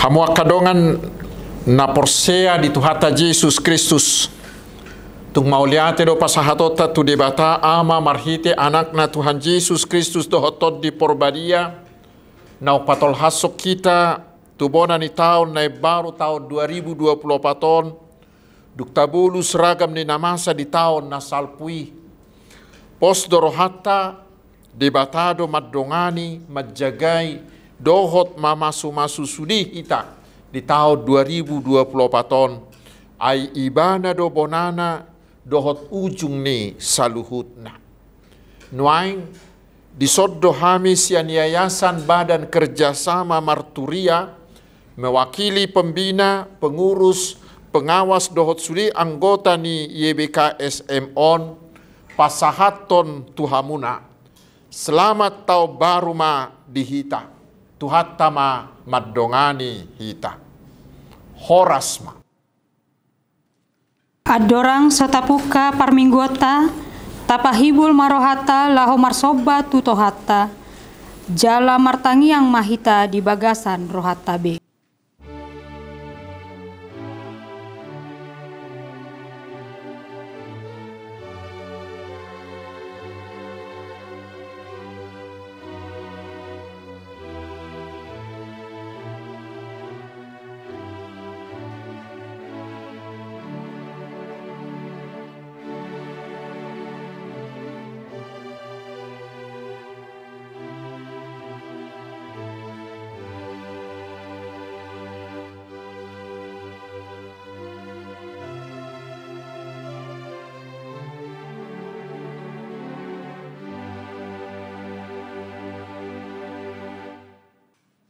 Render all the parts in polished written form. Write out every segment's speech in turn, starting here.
Hamu kadongan na porsea di Tuhata Yesus Kristus. Tung mauliate do pasahatota tu debata ama marhite anak na Tuhan Yesus Kristus do hotot di porbadia. Na patol hasok kita tu bona ni tahun na baru tahun 2024. Duktabulus ragam ni namasa di tahun na salpui. Pos dorohata debatado madongani majagai dohot mamasu-masu sudi ita di tahun 2024 ai ibana do bonana dohot ujung ni saluhutna. Nuaing disoddo hami sian yayasan Badan Kerjasama Marturia mewakili pembina, pengurus, pengawas dohot sudi anggota ni YBKSM pasahaton tuhamuna. Selamat tau baru ma dihita. Tuhatama madongani hita. Horasma. Adorang satapuka parminggota tapahibul marohata laho marsoba tutohata. Jala martangi yang mahita di bagasan rohata be.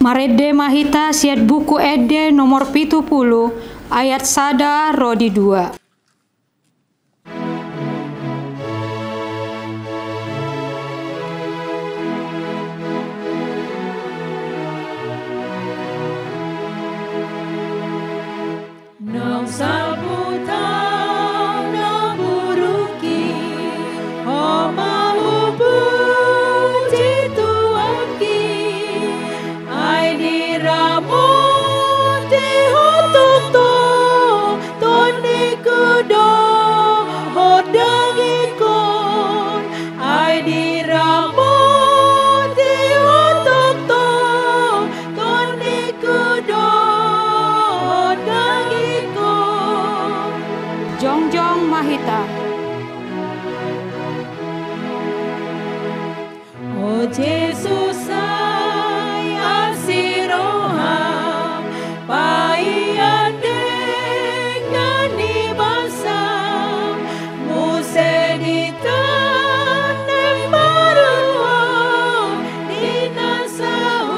Marede mahita siat buku ede nomor 70 ayat sada rodi 2. Jongjong mahita. Oh Jesus ay asiroha paiande ngani basa musedita nembarua dinasahur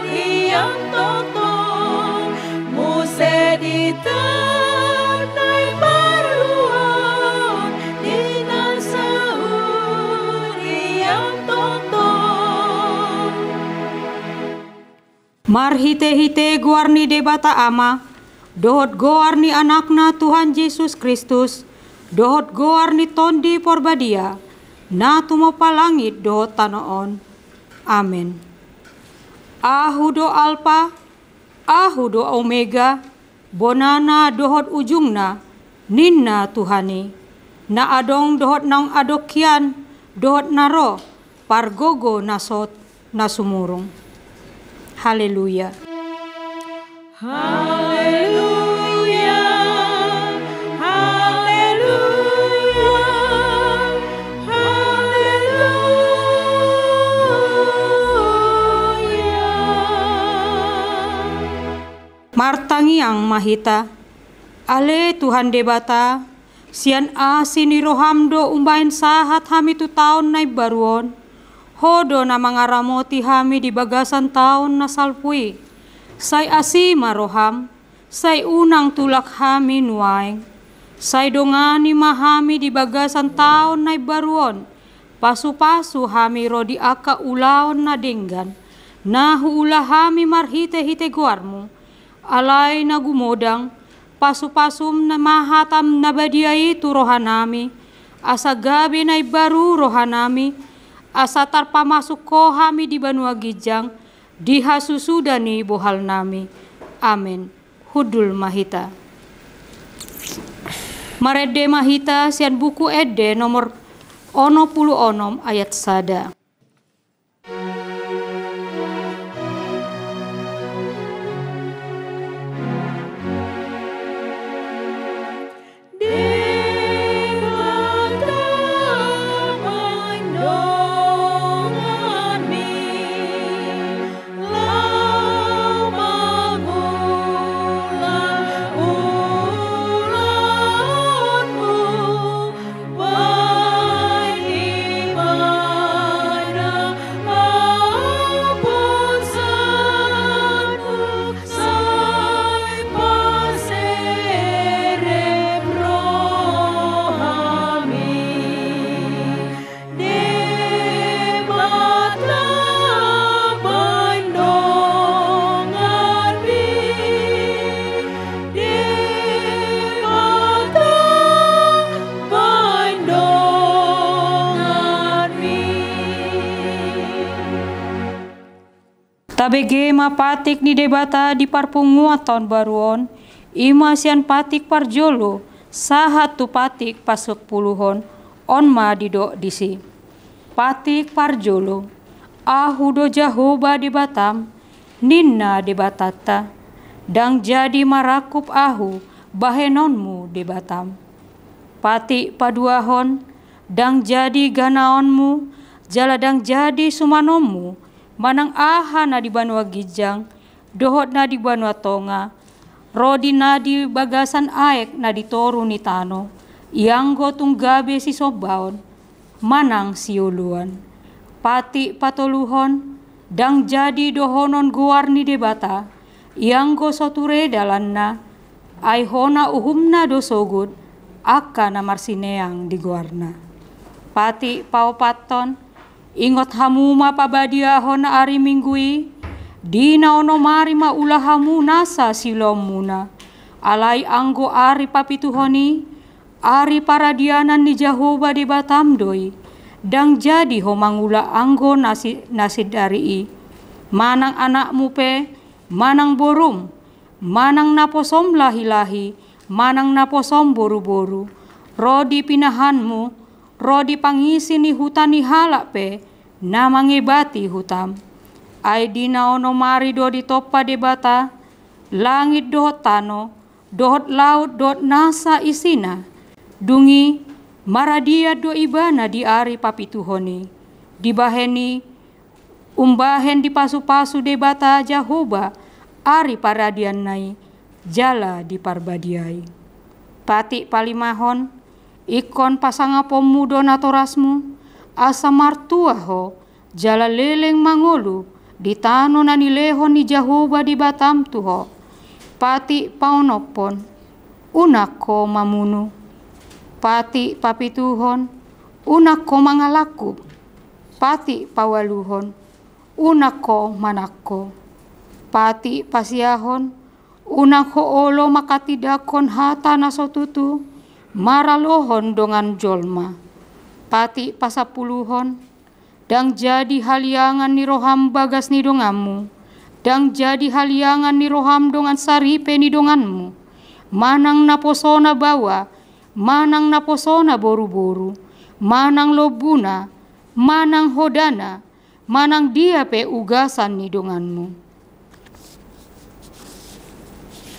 iyang toto musedita Marhite-hite guarni debata ama, dohot goarni anakna Tuhan Yesus Kristus, dohot goarni tondi porbadia, na tumopa langit dohot tanoon. Amin. Ahudo alpa, ahudo omega, bonana dohot ujungna, ninna Tuhani, na adong dohot nang adokyan, dohot naro, pargogo nasot, nasumurung. Haleluya. Haleluya. Haleluya. Haleluya. Martangi yang mahita, ale Tuhan debata, sian asini rohamdo umbain sahat hami tu tahun nai baruon, hodo na mangaramoti hami di bagasan tahun na salpui. Say asima roham, say unang tulak hami nuaing. Say dongani mahami di bagasan tahun na baruon. Pasu-pasu hami rodi aka ulaon na denggan. Nahu ulah hami marhite-hite guarmu. Alay na gumodang, pasu-pasum na mahatam na badiay tu rohanami. Asa gabi na baru rohanami. Asa tarpamasuk ko hami di Banua Gijang, dihasusudani bohal nami. Amin. Hudul mahita. Marede mahita sian buku ede nomor 66 ayat sada. Tabege mapatik ni debata di parpunguaton baruon, ima sian patik parjolo, sahat tu patik pasuk puluhon, onma didok disi. Patik parjolo, ahu do Jahoba di Batam, ninna di Batata, dang jadi marakup ahu, bahenonmu di Batam. Patik paduahon, dang jadi ganaonmu, jaladang jadi sumanommu, manang aha na di Banua Gijang, dohot na di Banua Tonga, rodi na di bagasan aek na di toru ni tano, ianggo tunggabe si sobaon, manang siuluan. Pati patoluhon, dang jadi dohonon guar ni debata, ianggo soture dalan na, ay hona uhumna dosogud, aka na marsineang di guarna. Pati paupaton, ingot hamuma pabadiahon na ari minggui, di na ono mari maulahamu nasa silomuna, alay anggo ari papituhoni, ari paradianan ni Jahoba di Batamdoi, dang jadi ho mangula anggo nasid dari manang anakmu pe, manang borum, manang naposom lahi-lahi, manang naposom boru-boru, rodi pinahanmu, rodi pangisi ni hutan ni halak pe, na mangibati hutam. Ay di na ono mari do di topa debata, langit dohot tano, dohot laut dohot nasa isina, dungi maradia do ibana di ari papituhoni, dibaheni umbahen di pasu-pasu debata Jahoba, ari paradian nai, jala di parbadiai. Pati palimahon, ikon pasangapomu donatorasmu, asa martua ho, jala leleng mangolu, di tano na nilehon ni Jahoba di Batam tuho. Pati paunopon, unako mamunu. Pati papituhon, unako mangalaku. Pati pawaluhon, unako manako. Pati pasiahon, unako olo makatidakon hata nasotutu, maralohon dongan jolma. Pati pasapuluhon, dang jadi haliangan ni roham bagas ni donganmu, dang jadi haliangan ni roham dongan saripe ni donganmu, manang naposona bawa, manang naposona boru-boru, manang lobuna, manang hodana, manang dia pe ugasan ni donganmu.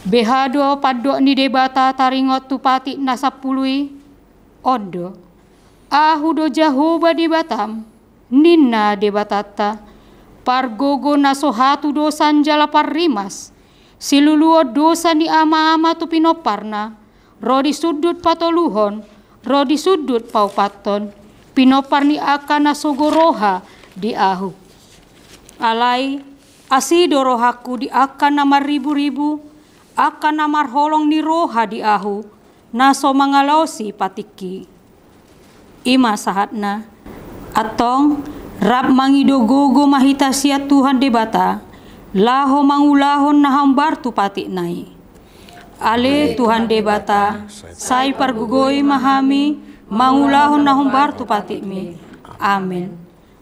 Behado padok ni debata taringot tu pati nasapului, ondo. Ahu do Jahoba di Batam, ninna de Batata, pargogo nasohatu dosan jala parrimas, siluluo dosa ni ama-ama tu pinoparna, rodi sudut patoluhon, rodi sudut paupaton, pinopar ni aka nasogoroha di ahu. Alay, asido rohaku di aka namar ribu-ribu, aka namar holong ni roha di ahu, naso mangalausi patiki. Ima sahatna, atong rap mangidogogo mahita sia Tuhan debata, laho mangulahon na hambar tu pati nai. Ale Tuhan debata, sai pargugoi mahami, mangulahon na hambar tu pati mi. Amin.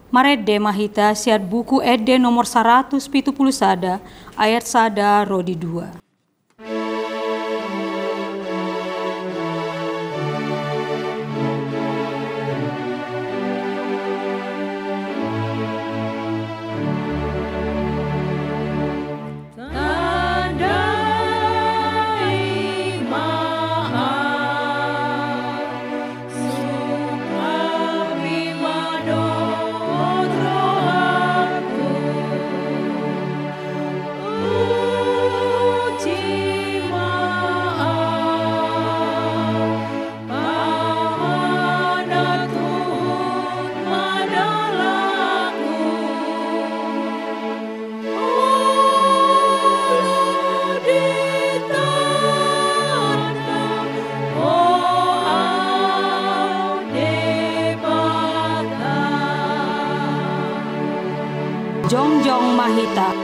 Marede mahita siat buku ede nomor 171 ayat 1 rodi 2. Jongjong mahita.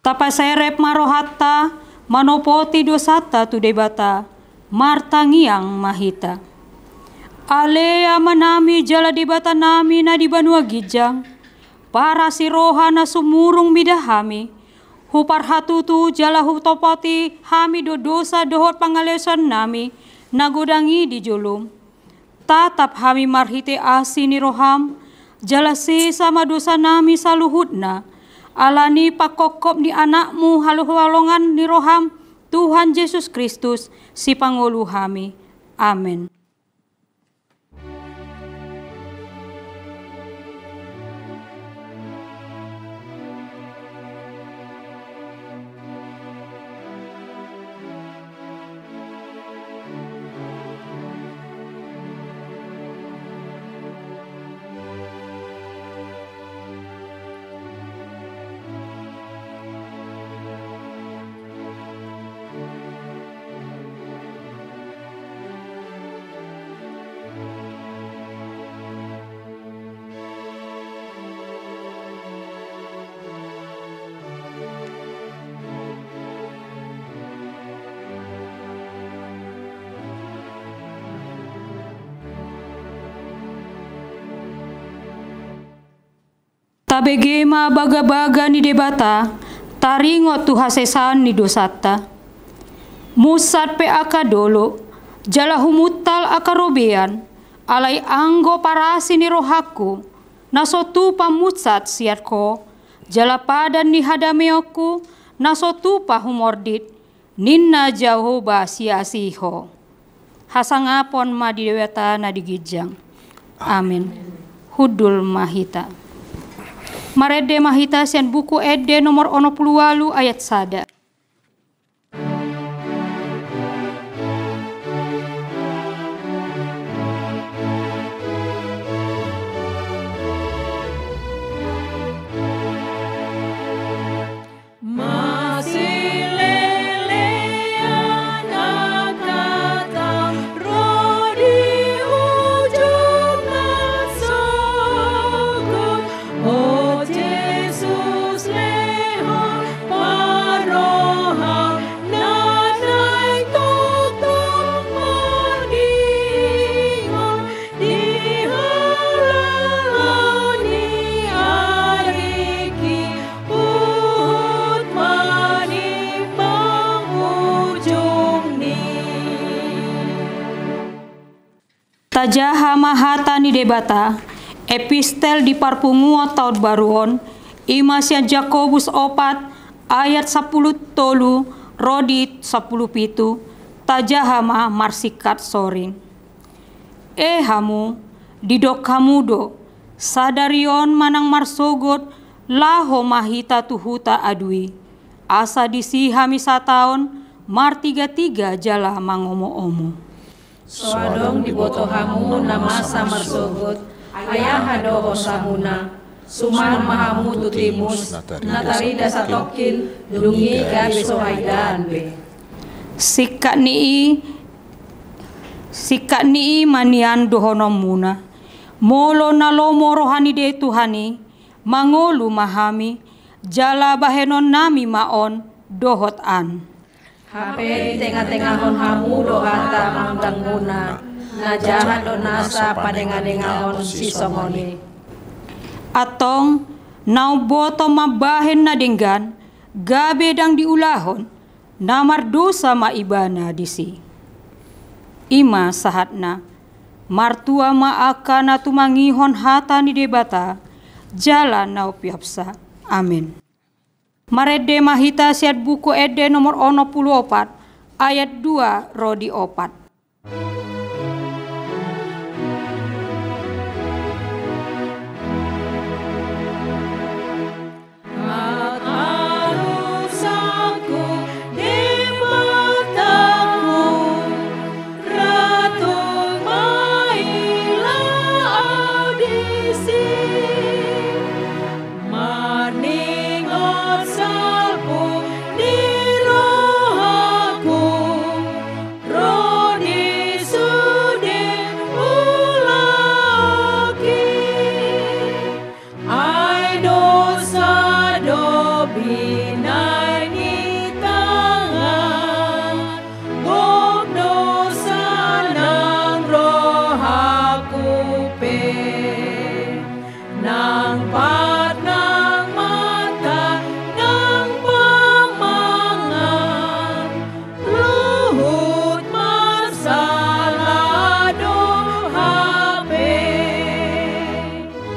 Tapaserep marohatta manopoti dosata tu debata martangiang mahita. Alea manami jala debata nami na di banua gijang para siroha na sumurung midahami hupar hatutu jala hutopoti hami do dosa dohot pangalesan nami nagodangi di julum. Tatap hami marhite asini roham jala sesama dosa nami saluhutna. Alani pakokop di anakmu haluhalongan ni roham Tuhan Yesus Kristus si pangulu hami. Amin. Tabegema baga-baga ni debata, taringot tu hasesan ni dosata. Musat pe akadolo, jala humutal akarobean, alai anggo parasi ni rohaku, nasotu pamutsat siatko, jala padan ni hadameoku, nasotu pahumordit, ninna Jehovah siasiho. Hasangapon ma di dewata na digijang. Amin. Hudul mahita. Marede mahita sian buku ede nomor 28 ayat 1. Tajaha mahata ni debata, epistel di parpunguo taud baruon, imasian Jakobus opat, Ayat 10 tolu rodi 10 pitu tajahama marsikat soring. Hamu didok kamudo sadarion manang marsogot laho mahita tuhuta adui. Asa disi hami sataon mar 3 jala mangomo-omo. Soadong diboto hamu na masa marsogot, ayah hado osamuna, suman mahamu tutimus, natarida sa tokin, dungi gabi sohaidaan be. Sikat nii manian dohonom muna. Molo nalomo rohani de Tuhani, mangolu mahami, jala bahenon nami maon dohot an. Hape di tengah-tengahon hamu dohata mangdang muna, na jahat do nasa padenga-dengahon si songoni. Atong nauboto mabahen na denggan, gabe dang diulahon, namar dosa maibana disi. Ima sahatna, martua maaka na tumangihon hata ni debata, jala nau piapsa. Amin. Marede mahita siat buku ede nomor 64 ayat 2 rodi 4.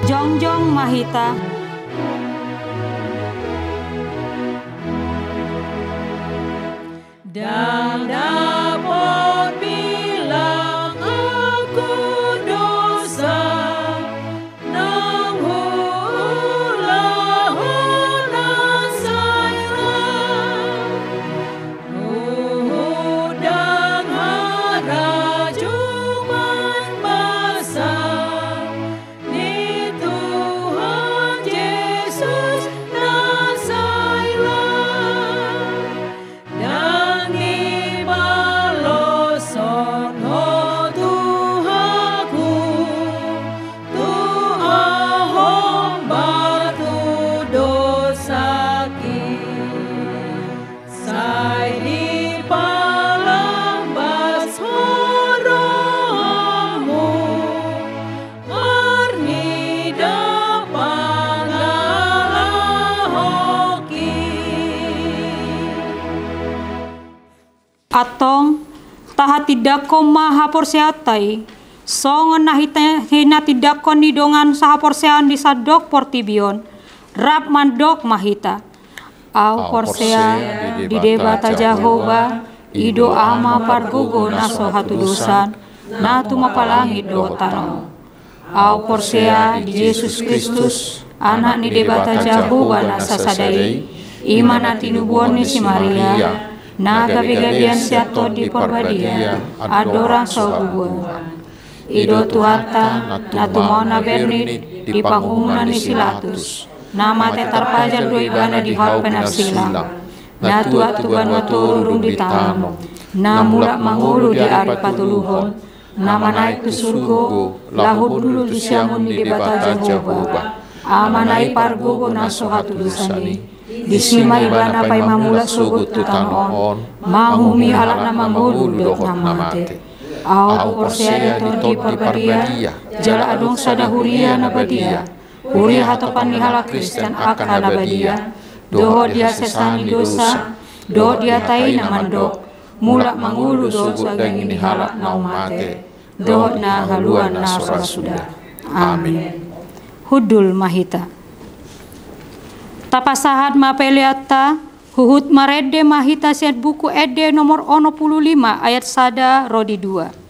Jongjong mahita. Dan dapat bilang aku dosa, nang hula hula sayang, dan hara juman basa, ni Tuhan Yesus nasailah, dan ni baloson ho Tuhanku, Tuhan batu dosaki, sai di palambas horomu, marni dapangala hoki. Atong taha tidako maha porseatai songon hina tidako nidongan saha porsean di sadok portibion rap mandok mahita au porsea di debata Jehovah ido ama pargogo naso hatu dosan na tumapalangit do tano au porsea di Yesus Kristus anak ni debata Jehovah nasa sadai iman tinubuan ni si Maria na gabi-gabian siato di porbadia adorang saubuan ido tuata na tumau na bernit di pangumunan ni Silatus na mate tarpajar do ibana di hal penarsila na tuat-tuan maturung di tanam na mulak mangulu di ari patuluhon na manaik ke surgo lahud dulu di siamun di debata Jehovah amanai pargogo naso hatu dosani di sima ibana pai mamula sugut tutanon mahumi alak na mangulu dok namate au porsea di parbadia jala adong sadahuria na badia huria hatopan ni hala Kristen akan abadia doho dia sesani dosa do dia tai na mandok mulak mangulu dosa gani ni halak na umate doho na haluan na sudah. Amin. Hudul mahita tapasahat mapeliata Huhut marede mahita sian buku ede nomor 55 ayat 1 rodi 2.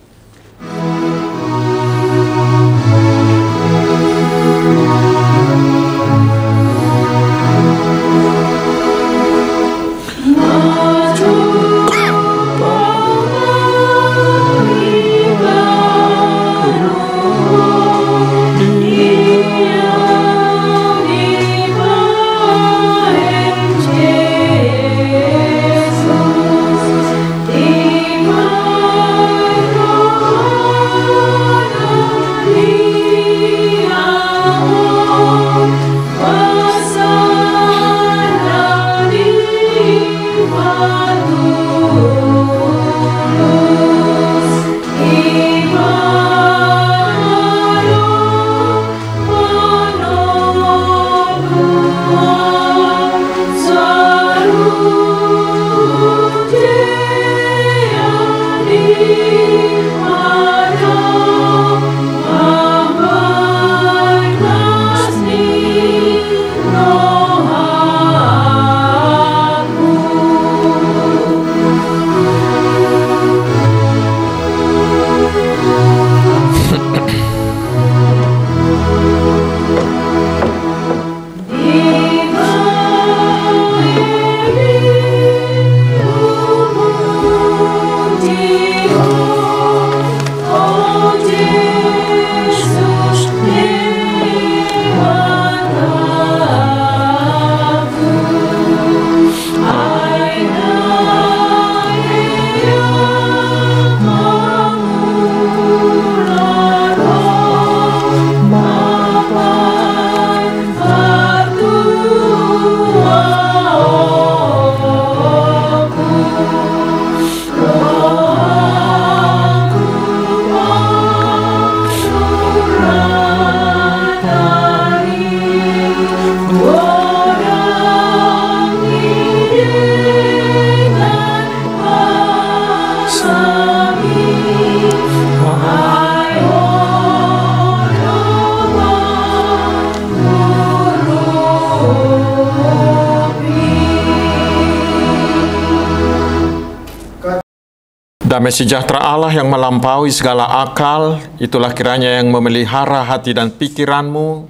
Damai sejahtera Allah yang melampaui segala akal, itulah kiranya yang memelihara hati dan pikiranmu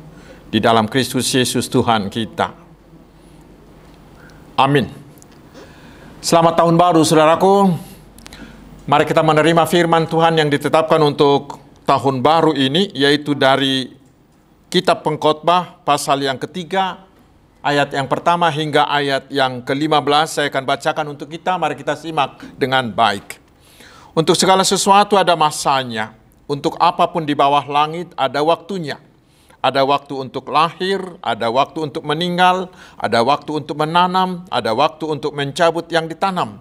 di dalam Kristus Yesus Tuhan kita. Amin. Selamat tahun baru, saudaraku. Mari kita menerima firman Tuhan yang ditetapkan untuk tahun baru ini, yaitu dari Kitab Pengkhotbah pasal yang ketiga, ayat yang pertama hingga ayat yang ke-15. Saya akan bacakan untuk kita, mari kita simak dengan baik. Untuk segala sesuatu ada masanya, untuk apapun di bawah langit ada waktunya. Ada waktu untuk lahir, ada waktu untuk meninggal, ada waktu untuk menanam, ada waktu untuk mencabut yang ditanam.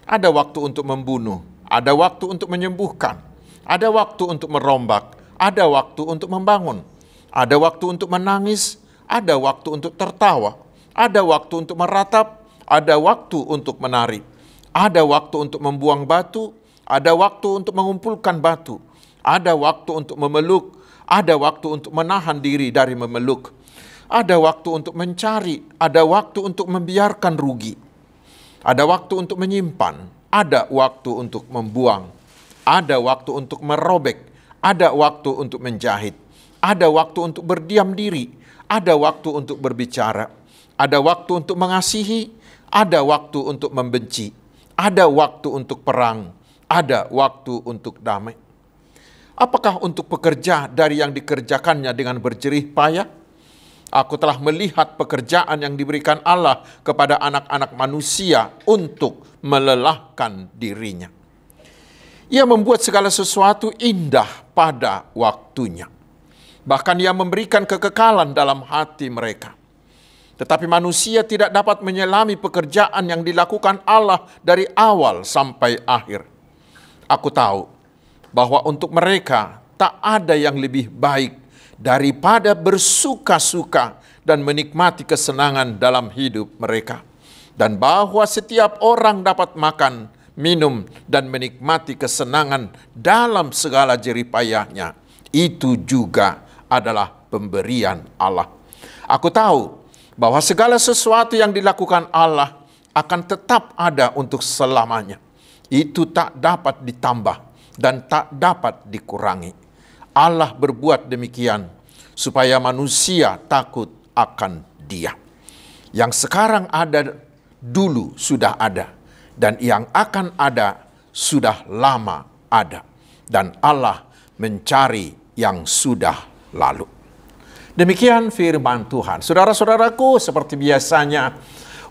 Ada waktu untuk membunuh, ada waktu untuk menyembuhkan, ada waktu untuk merombak, ada waktu untuk membangun, ada waktu untuk menangis, ada waktu untuk tertawa, ada waktu untuk meratap, ada waktu untuk menari, ada waktu untuk membuang batu, ada waktu untuk mengumpulkan batu, ada waktu untuk memeluk, ada waktu untuk menahan diri dari memeluk, ada waktu untuk mencari, ada waktu untuk membiarkan rugi, ada waktu untuk menyimpan, ada waktu untuk membuang, ada waktu untuk merobek, ada waktu untuk menjahit, ada waktu untuk berdiam diri, ada waktu untuk berbicara, ada waktu untuk mengasihi, ada waktu untuk membenci, ada waktu untuk perang, ada waktu untuk damai. Apakah untuk pekerja dari yang dikerjakannya dengan berjerih payah? Aku telah melihat pekerjaan yang diberikan Allah kepada anak-anak manusia untuk melelahkan dirinya. Ia membuat segala sesuatu indah pada waktunya. Bahkan ia memberikan kekekalan dalam hati mereka. Tetapi manusia tidak dapat menyelami pekerjaan yang dilakukan Allah dari awal sampai akhir. Aku tahu bahwa untuk mereka tak ada yang lebih baik daripada bersuka-suka dan menikmati kesenangan dalam hidup mereka. Dan bahwa setiap orang dapat makan, minum, dan menikmati kesenangan dalam segala jerih payahnya. Itu juga adalah pemberian Allah. Aku tahu bahwa segala sesuatu yang dilakukan Allah akan tetap ada untuk selamanya. Itu tak dapat ditambah dan tak dapat dikurangi. Allah berbuat demikian supaya manusia takut akan Dia. Yang sekarang ada dulu sudah ada, dan yang akan ada sudah lama ada, dan Allah mencari yang sudah lalu. Demikian firman Tuhan. Saudara-saudaraku, seperti biasanya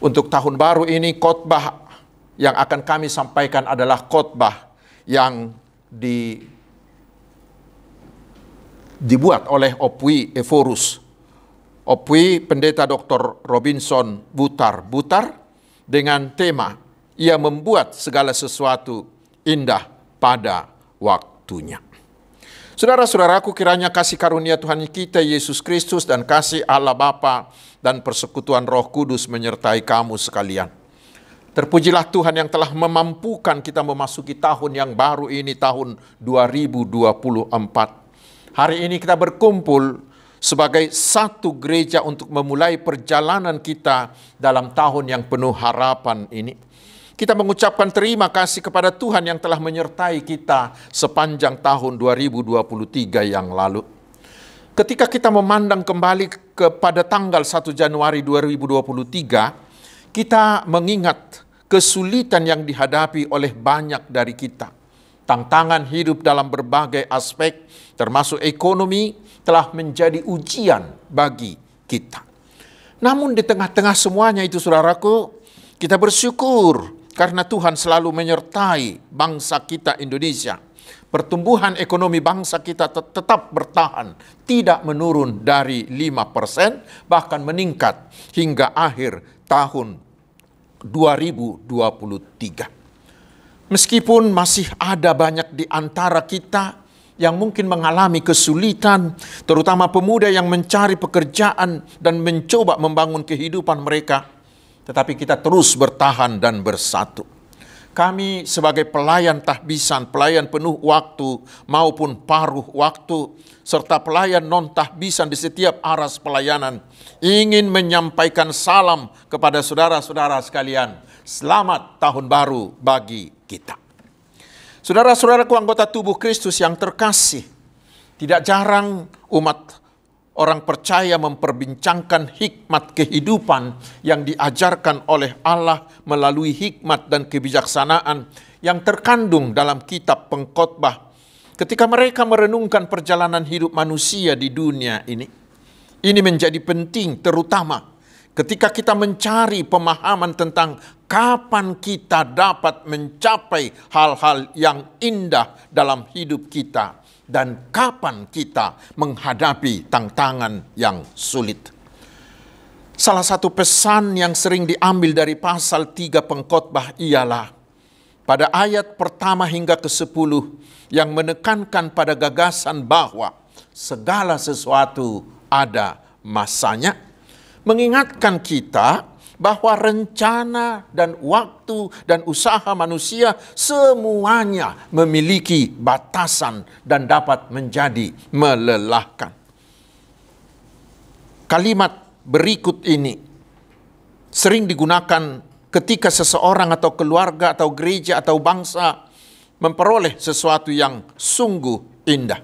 untuk tahun baru ini khotbah yang akan kami sampaikan adalah khotbah yang dibuat oleh Opwi Eforus. Opwi Pendeta Dr. Robinson Butar dengan tema ia membuat segala sesuatu indah pada waktunya. Saudara-saudaraku, kiranya kasih karunia Tuhan kita Yesus Kristus dan kasih Allah Bapa dan persekutuan Roh Kudus menyertai kamu sekalian. Terpujilah Tuhan yang telah memampukan kita memasuki tahun yang baru ini, tahun 2024. Hari ini kita berkumpul sebagai satu gereja untuk memulai perjalanan kita dalam tahun yang penuh harapan ini. Kita mengucapkan terima kasih kepada Tuhan yang telah menyertai kita sepanjang tahun 2023 yang lalu. Ketika kita memandang kembali kepada tanggal 1 Januari 2023, kita mengingat kesulitan yang dihadapi oleh banyak dari kita. Tantangan hidup dalam berbagai aspek, termasuk ekonomi, telah menjadi ujian bagi kita. Namun di tengah-tengah semuanya itu, saudaraku, kita bersyukur karena Tuhan selalu menyertai bangsa kita Indonesia. Pertumbuhan ekonomi bangsa kita tetap bertahan, tidak menurun dari 5%, bahkan meningkat hingga akhir tahun 2023. Meskipun masih ada banyak di antara kita yang mungkin mengalami kesulitan, terutama pemuda yang mencari pekerjaan dan mencoba membangun kehidupan mereka, tetapi kita terus bertahan dan bersatu. Kami sebagai pelayan tahbisan, pelayan penuh waktu maupun paruh waktu, serta pelayan non-tahbisan di setiap aras pelayanan, ingin menyampaikan salam kepada saudara-saudara sekalian. Selamat tahun baru bagi kita. Saudara-saudaraku, anggota tubuh Kristus yang terkasih, tidak jarang umat orang percaya memperbincangkan hikmat kehidupan yang diajarkan oleh Allah melalui hikmat dan kebijaksanaan yang terkandung dalam kitab Pengkhotbah. Ketika mereka merenungkan perjalanan hidup manusia di dunia ini menjadi penting, terutama ketika kita mencari pemahaman tentang kapan kita dapat mencapai hal-hal yang indah dalam hidup kita dan kapan kita menghadapi tantangan yang sulit. Salah satu pesan yang sering diambil dari pasal 3 Pengkhotbah ialah pada ayat pertama hingga ke-10 yang menekankan pada gagasan bahwa segala sesuatu ada masanya, mengingatkan kita bahwa rencana dan waktu dan usaha manusia semuanya memiliki batasan dan dapat menjadi melelahkan. Kalimat berikut ini sering digunakan ketika seseorang atau keluarga atau gereja atau bangsa memperoleh sesuatu yang sungguh indah,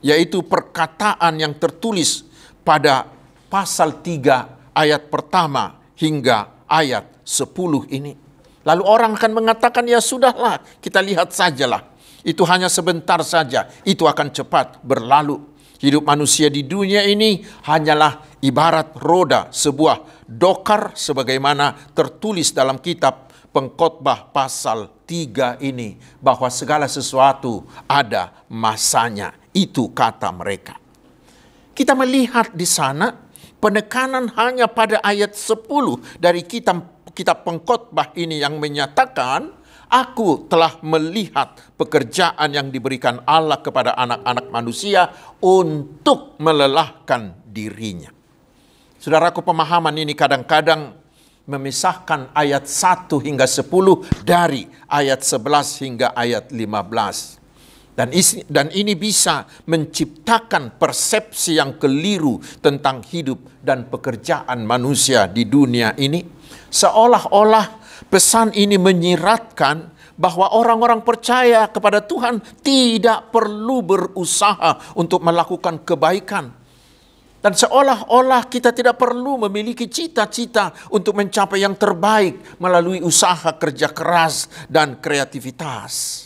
yaitu perkataan yang tertulis pada pasal 3 ayat pertama hingga ayat 10 ini. Lalu orang akan mengatakan, ya sudahlah, kita lihat sajalah. Itu hanya sebentar saja, itu akan cepat berlalu. Hidup manusia di dunia ini hanyalah ibarat roda sebuah dokar sebagaimana tertulis dalam kitab Pengkhotbah pasal 3 ini, bahwa segala sesuatu ada masanya. Itu kata mereka. Kita melihat di sana penekanan hanya pada ayat 10 dari kitab Pengkhotbah ini yang menyatakan, aku telah melihat pekerjaan yang diberikan Allah kepada anak-anak manusia untuk melelahkan dirinya. Saudaraku, pemahaman ini kadang-kadang memisahkan ayat 1 hingga 10 dari ayat 11 hingga ayat 15. Dan ini bisa menciptakan persepsi yang keliru tentang hidup dan pekerjaan manusia di dunia ini. Seolah-olah Pesan ini menyiratkan bahwa orang-orang percaya kepada Tuhan tidak perlu berusaha untuk melakukan kebaikan. Dan seolah-olah kita tidak perlu memiliki cita-cita untuk mencapai yang terbaik melalui usaha kerja keras dan kreativitas.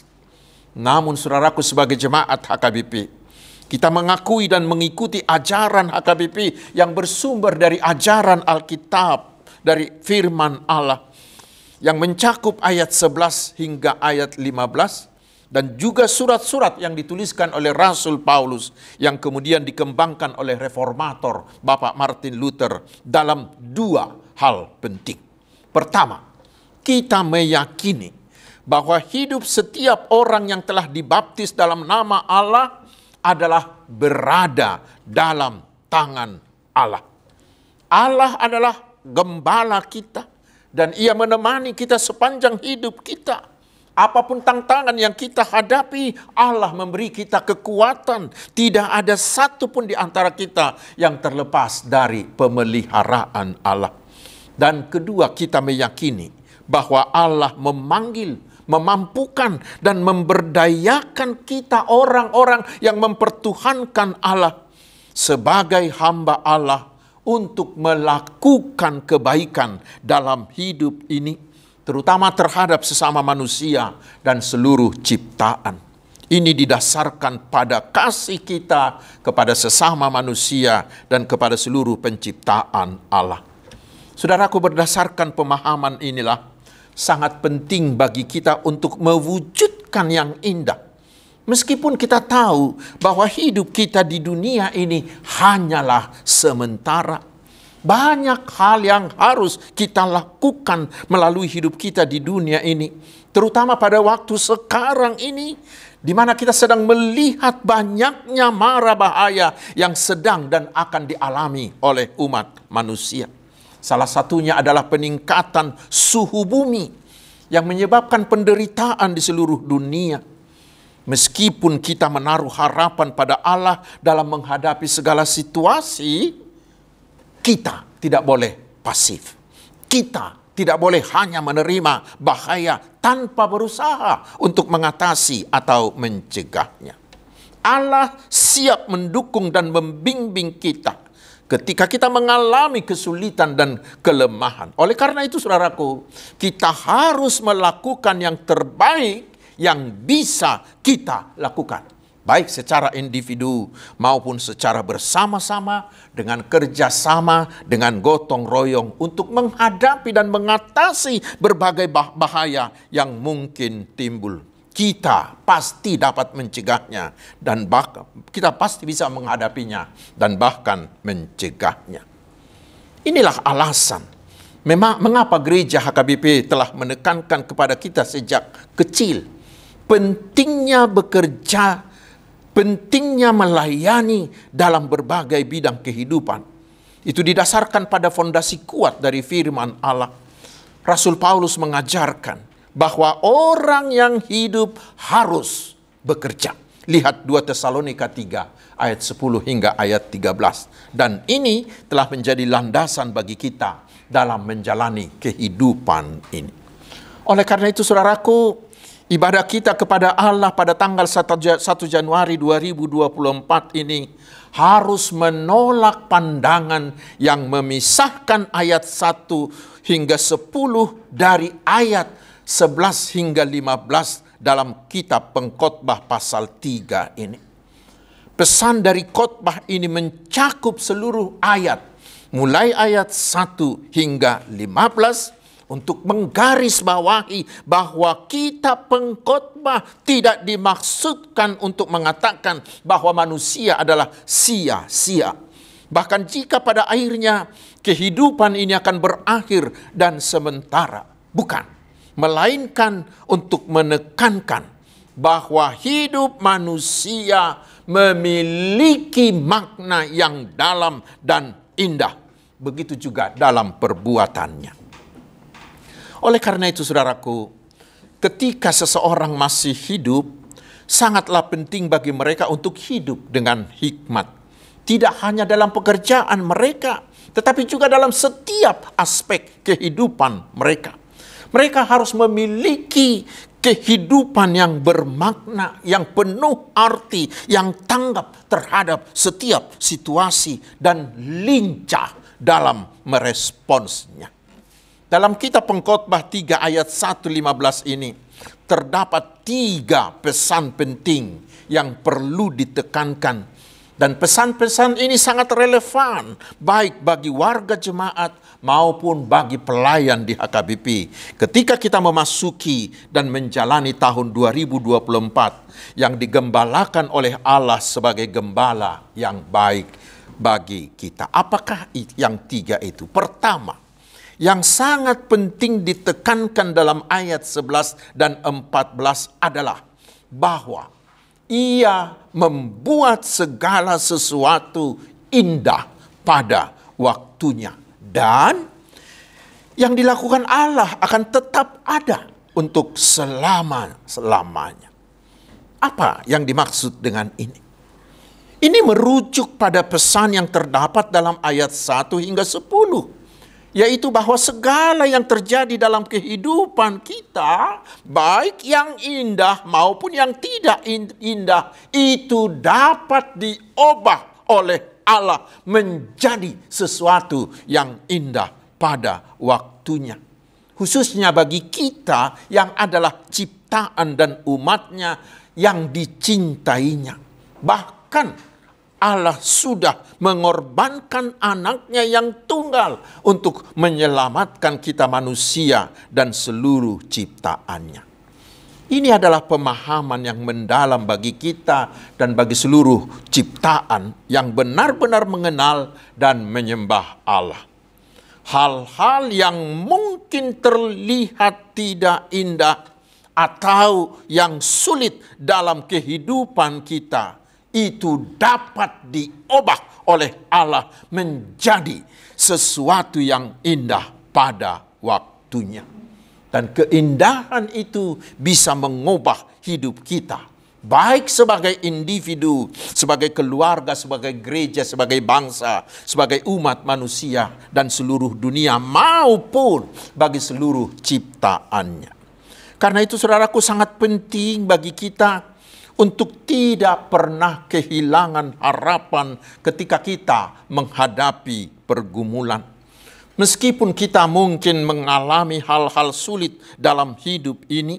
Namun saudaraku, sebagai jemaat HKBP, kita mengakui dan mengikuti ajaran HKBP yang bersumber dari ajaran Alkitab, dari firman Allah, yang mencakup ayat 11 hingga ayat 15, dan juga surat-surat yang dituliskan oleh Rasul Paulus yang kemudian dikembangkan oleh reformator Bapak Martin Luther dalam dua hal penting. Pertama, kita meyakini bahwa hidup setiap orang yang telah dibaptis dalam nama Allah adalah berada dalam tangan Allah. Allah adalah gembala kita dan Ia menemani kita sepanjang hidup kita. Apapun tantangan yang kita hadapi, Allah memberi kita kekuatan. Tidak ada satu pun di antara kita yang terlepas dari pemeliharaan Allah. Dan kedua, kita meyakini bahwa Allah memanggil, memampukan, dan memberdayakan kita orang-orang yang mempertuhankan Allah sebagai hamba Allah untuk melakukan kebaikan dalam hidup ini, terutama terhadap sesama manusia dan seluruh ciptaan. Ini didasarkan pada kasih kita kepada sesama manusia dan kepada seluruh penciptaan Allah. Saudaraku, berdasarkan pemahaman inilah sangat penting bagi kita untuk mewujudkan yang indah. Meskipun kita tahu bahwa hidup kita di dunia ini hanyalah sementara. Banyak hal yang harus kita lakukan melalui hidup kita di dunia ini. Terutama pada waktu sekarang ini, di mana kita sedang melihat banyaknya mara bahaya yang sedang dan akan dialami oleh umat manusia. Salah satunya adalah peningkatan suhu bumi yang menyebabkan penderitaan di seluruh dunia. Meskipun kita menaruh harapan pada Allah dalam menghadapi segala situasi, kita tidak boleh pasif. Kita tidak boleh hanya menerima bahaya tanpa berusaha untuk mengatasi atau mencegahnya. Allah siap mendukung dan membimbing kita ketika kita mengalami kesulitan dan kelemahan. Oleh karena itu, saudaraku, kita harus melakukan yang terbaik yang bisa kita lakukan, baik secara individu maupun secara bersama-sama, dengan kerjasama, dengan gotong royong untuk menghadapi dan mengatasi berbagai bahaya yang mungkin timbul. Kita pasti dapat mencegahnya dan kita pasti bisa menghadapinya dan bahkan mencegahnya. Inilah alasan mengapa gereja HKBP telah menekankan kepada kita sejak kecil pentingnya bekerja, pentingnya melayani dalam berbagai bidang kehidupan. Itu didasarkan pada fondasi kuat dari firman Allah. Rasul Paulus mengajarkan bahwa orang yang hidup harus bekerja. Lihat 2 Tesalonika 3 ayat 10 hingga ayat 13. Dan ini telah menjadi landasan bagi kita dalam menjalani kehidupan ini. Oleh karena itu, saudaraku, ibadah kita kepada Allah pada tanggal 1 Januari 2024 ini harus menolak pandangan yang memisahkan ayat 1 hingga 10 dari ayat 11 hingga 15 dalam kitab Pengkhotbah pasal 3 ini. Pesan dari khotbah ini mencakup seluruh ayat, mulai ayat 1 hingga 15, untuk menggarisbawahi bahwa kitab Pengkhotbah tidak dimaksudkan untuk mengatakan bahwa manusia adalah sia-sia. Bahkan jika pada akhirnya kehidupan ini akan berakhir dan sementara. Bukan. Melainkan untuk menekankan bahwa hidup manusia memiliki makna yang dalam dan indah. Begitu juga dalam perbuatannya. Oleh karena itu, saudaraku, ketika seseorang masih hidup, sangatlah penting bagi mereka untuk hidup dengan hikmat. Tidak hanya dalam pekerjaan mereka, tetapi juga dalam setiap aspek kehidupan mereka. Mereka harus memiliki kehidupan yang bermakna, yang penuh arti, yang tanggap terhadap setiap situasi dan lincah dalam meresponsnya. Dalam kitab Pengkhotbah 3 ayat 1:15 ini terdapat 3 pesan penting yang perlu ditekankan. Dan pesan-pesan ini sangat relevan baik bagi warga jemaat maupun bagi pelayan di HKBP. Ketika kita memasuki dan menjalani tahun 2024 yang digembalakan oleh Allah sebagai gembala yang baik bagi kita. Apakah yang 3 itu? Pertama, yang sangat penting ditekankan dalam ayat 11 dan 14 adalah bahwa Ia membuat segala sesuatu indah pada waktunya. Dan yang dilakukan Allah akan tetap ada untuk selama-lamanya. Apa yang dimaksud dengan ini? Ini merujuk pada pesan yang terdapat dalam ayat 1 hingga 10. Yaitu bahwa segala yang terjadi dalam kehidupan kita, baik yang indah maupun yang tidak indah, itu dapat diubah oleh Allah menjadi sesuatu yang indah pada waktunya. Khususnya bagi kita yang adalah ciptaan dan umatnya yang dicintainya. Bahkan Allah sudah mengorbankan anaknya yang tunggal untuk menyelamatkan kita manusia dan seluruh ciptaannya. Ini adalah pemahaman yang mendalam bagi kita dan bagi seluruh ciptaan yang benar-benar mengenal dan menyembah Allah. Hal-hal yang mungkin terlihat tidak indah atau yang sulit dalam kehidupan kita, itu dapat diubah oleh Allah menjadi sesuatu yang indah pada waktunya. Dan keindahan itu bisa mengubah hidup kita. Baik sebagai individu, sebagai keluarga, sebagai gereja, sebagai bangsa, sebagai umat manusia dan seluruh dunia maupun bagi seluruh ciptaannya. Karena itu saudaraku sangat penting bagi kita untuk tidak pernah kehilangan harapan ketika kita menghadapi pergumulan. Meskipun kita mungkin mengalami hal-hal sulit dalam hidup ini,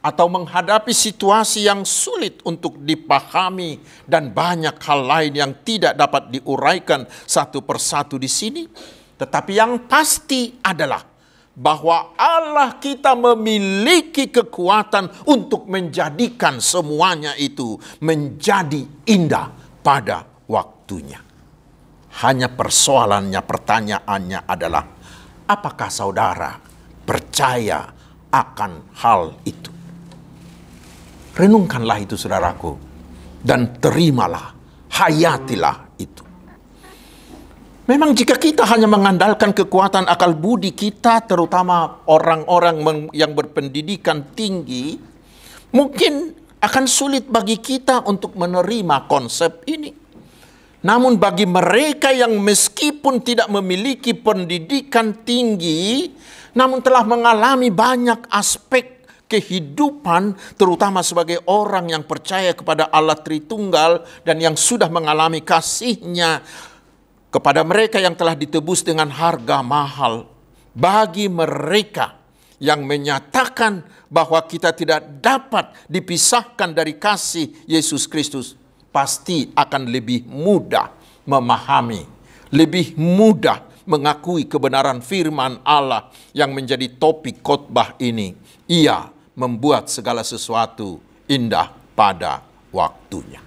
atau menghadapi situasi yang sulit untuk dipahami, dan banyak hal lain yang tidak dapat diuraikan satu persatu di sini, tetapi yang pasti adalah bahwa Allah kita memiliki kekuatan untuk menjadikan semuanya itu menjadi indah pada waktunya. Hanya persoalannya, pertanyaannya adalah, apakah saudara percaya akan hal itu? Renungkanlah itu saudaraku, dan terimalah, hayatilah itu. Memang jika kita hanya mengandalkan kekuatan akal budi kita, terutama orang-orang yang berpendidikan tinggi, mungkin akan sulit bagi kita untuk menerima konsep ini. Namun bagi mereka yang meskipun tidak memiliki pendidikan tinggi, namun telah mengalami banyak aspek kehidupan, terutama sebagai orang yang percaya kepada Allah Tritunggal dan yang sudah mengalami kasih-Nya, kepada mereka yang telah ditebus dengan harga mahal, bagi mereka yang menyatakan bahwa kita tidak dapat dipisahkan dari kasih Yesus Kristus, pasti akan lebih mudah memahami, lebih mudah mengakui kebenaran firman Allah yang menjadi topik khotbah ini. Ia membuat segala sesuatu indah pada waktunya.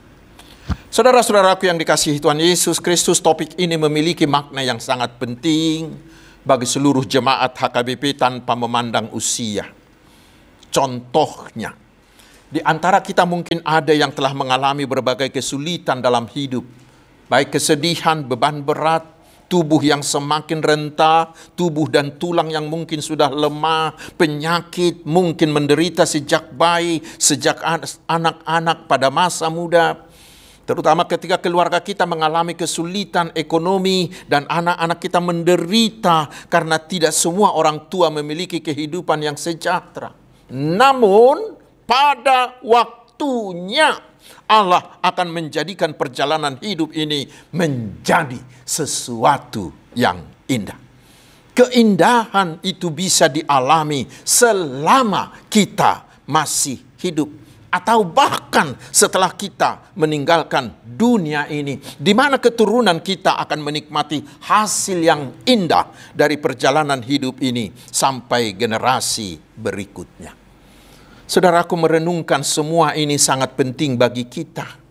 Saudara-saudaraku yang dikasihi Tuhan Yesus Kristus, topik ini memiliki makna yang sangat penting bagi seluruh jemaat HKBP tanpa memandang usia. Contohnya, di antara kita mungkin ada yang telah mengalami berbagai kesulitan dalam hidup, baik kesedihan, beban berat, tubuh yang semakin renta, tubuh dan tulang yang mungkin sudah lemah, penyakit mungkin menderita sejak bayi, sejak anak-anak pada masa muda. Terutama ketika keluarga kita mengalami kesulitan ekonomi dan anak-anak kita menderita karena tidak semua orang tua memiliki kehidupan yang sejahtera. Namun pada waktunya Allah akan menjadikan perjalanan hidup ini menjadi sesuatu yang indah. Keindahan itu bisa dialami selama kita masih hidup. Atau bahkan setelah kita meninggalkan dunia ini, di mana keturunan kita akan menikmati hasil yang indah dari perjalanan hidup ini sampai generasi berikutnya. Saudaraku, merenungkan semua ini sangat penting bagi kita.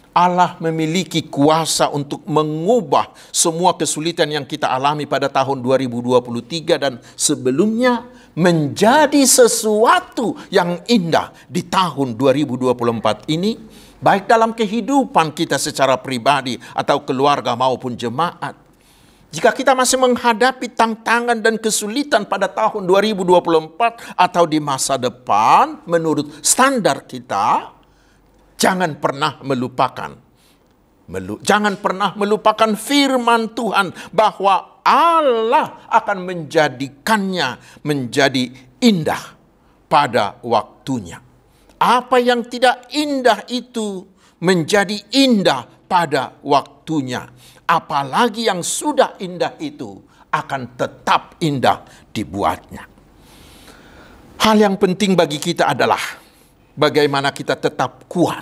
Allah memiliki kuasa untuk mengubah semua kesulitan yang kita alami pada tahun 2023 dan sebelumnya menjadi sesuatu yang indah di tahun 2024 ini, baik dalam kehidupan kita secara pribadi atau keluarga maupun jemaat. Jika kita masih menghadapi tantangan dan kesulitan pada tahun 2024 atau di masa depan menurut standar kita, jangan pernah melupakan firman Tuhan bahwa Allah akan menjadikannya menjadi indah pada waktunya. Apa yang tidak indah itu menjadi indah pada waktunya. Apalagi yang sudah indah itu akan tetap indah dibuatnya. Hal yang penting bagi kita adalah bagaimana kita tetap kuat.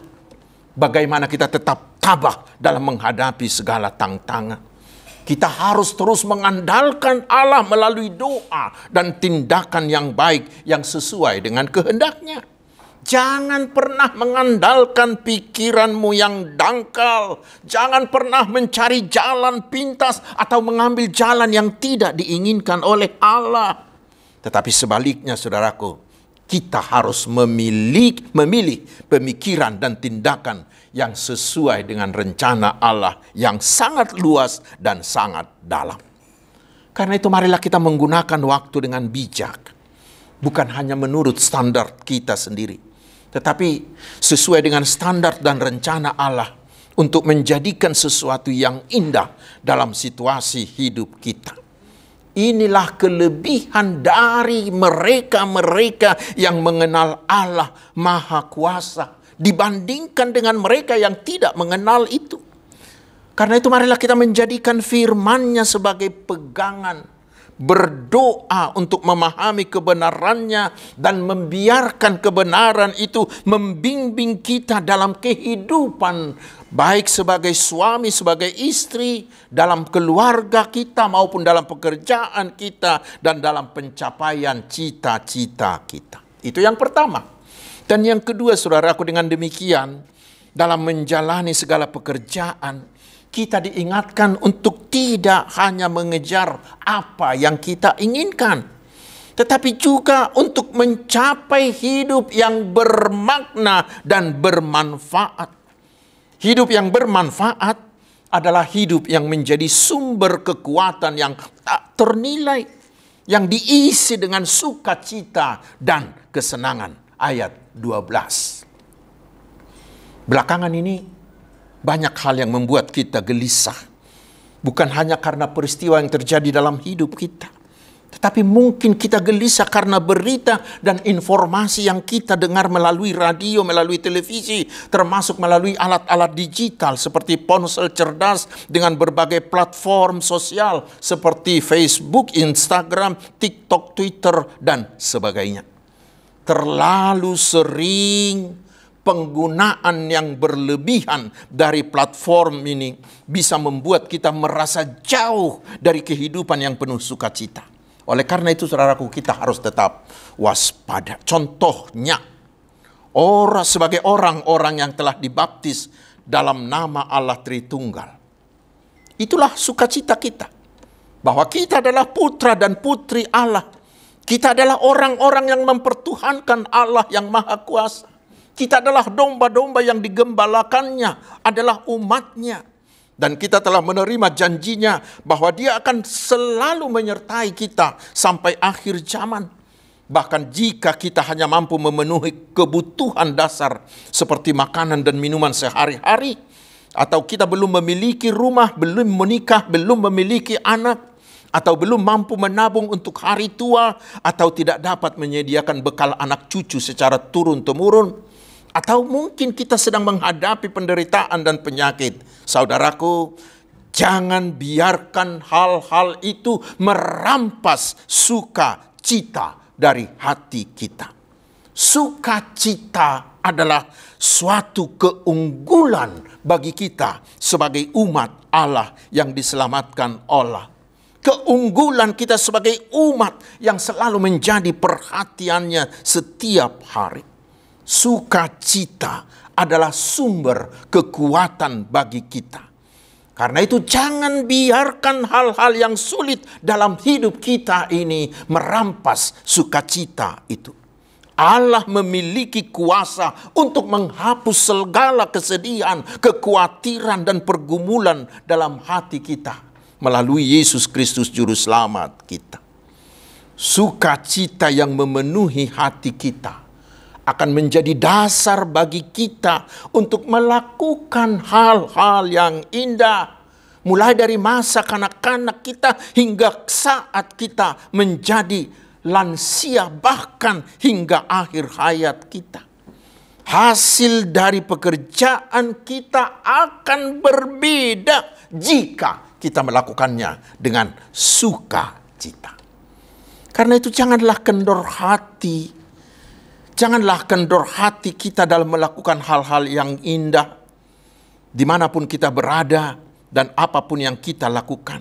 Bagaimana kita tetap tabah dalam menghadapi segala tantangan. Kita harus terus mengandalkan Allah melalui doa dan tindakan yang baik yang sesuai dengan kehendaknya. Jangan pernah mengandalkan pikiranmu yang dangkal. Jangan pernah mencari jalan pintas atau mengambil jalan yang tidak diinginkan oleh Allah. Tetapi sebaliknya, saudaraku, kita harus memilih pemikiran dan tindakan yang sesuai dengan rencana Allah yang sangat luas dan sangat dalam. Karena itu marilah kita menggunakan waktu dengan bijak. Bukan hanya menurut standar kita sendiri, tetapi sesuai dengan standar dan rencana Allah untuk menjadikan sesuatu yang indah dalam situasi hidup kita. Inilah kelebihan dari mereka-mereka yang mengenal Allah Maha Kuasa dibandingkan dengan mereka yang tidak mengenal itu. Karena itu marilah kita menjadikan firman-Nya sebagai pegangan, berdoa untuk memahami kebenarannya dan membiarkan kebenaran itu membimbing kita dalam kehidupan, baik sebagai suami, sebagai istri, dalam keluarga kita maupun dalam pekerjaan kita dan dalam pencapaian cita-cita kita. Itu yang pertama. Dan yang kedua, saudaraku, dengan demikian dalam menjalani segala pekerjaan kita diingatkan untuk tidak hanya mengejar apa yang kita inginkan, tetapi juga untuk mencapai hidup yang bermakna dan bermanfaat. Hidup yang bermanfaat adalah hidup yang menjadi sumber kekuatan yang tak ternilai, yang diisi dengan sukacita dan kesenangan. Ayat 12. Belakangan ini banyak hal yang membuat kita gelisah. Bukan hanya karena peristiwa yang terjadi dalam hidup kita, tetapi mungkin kita gelisah karena berita dan informasi yang kita dengar melalui radio, melalui televisi, termasuk melalui alat-alat digital seperti ponsel cerdas dengan berbagai platform sosial seperti Facebook, Instagram, TikTok, Twitter, dan sebagainya. Terlalu sering penggunaan yang berlebihan dari platform ini bisa membuat kita merasa jauh dari kehidupan yang penuh sukacita. Oleh karena itu, saudaraku, kita harus tetap waspada. Contohnya, sebagai orang-orang yang telah dibaptis dalam nama Allah Tritunggal. Itulah sukacita kita, bahwa kita adalah putra dan putri Allah. Kita adalah orang-orang yang mempertuhankan Allah yang Maha Kuasa. Kita adalah domba-domba yang digembalakannya, adalah umatnya. Dan kita telah menerima janjinya bahwa Dia akan selalu menyertai kita sampai akhir zaman. Bahkan jika kita hanya mampu memenuhi kebutuhan dasar seperti makanan dan minuman sehari-hari, atau kita belum memiliki rumah, belum menikah, belum memiliki anak, atau belum mampu menabung untuk hari tua, atau tidak dapat menyediakan bekal anak cucu secara turun-temurun, atau mungkin kita sedang menghadapi penderitaan dan penyakit. Saudaraku, jangan biarkan hal-hal itu merampas sukacita dari hati kita. Sukacita adalah suatu keunggulan bagi kita sebagai umat Allah yang diselamatkan Allah. Keunggulan kita sebagai umat yang selalu menjadi perhatiannya setiap hari. Sukacita adalah sumber kekuatan bagi kita. Karena itu jangan biarkan hal-hal yang sulit dalam hidup kita ini merampas sukacita itu. Allah memiliki kuasa untuk menghapus segala kesedihan, kekhawatiran, dan pergumulan dalam hati kita melalui Yesus Kristus Juru Selamat kita. Sukacita yang memenuhi hati kita akan menjadi dasar bagi kita untuk melakukan hal-hal yang indah. Mulai dari masa kanak-kanak kita hingga saat kita menjadi lansia, bahkan hingga akhir hayat kita. Hasil dari pekerjaan kita akan berbeda jika kita melakukannya dengan sukacita. Karena itu janganlah kendor hati. Janganlah kendor hati kita dalam melakukan hal-hal yang indah dimanapun kita berada dan apapun yang kita lakukan.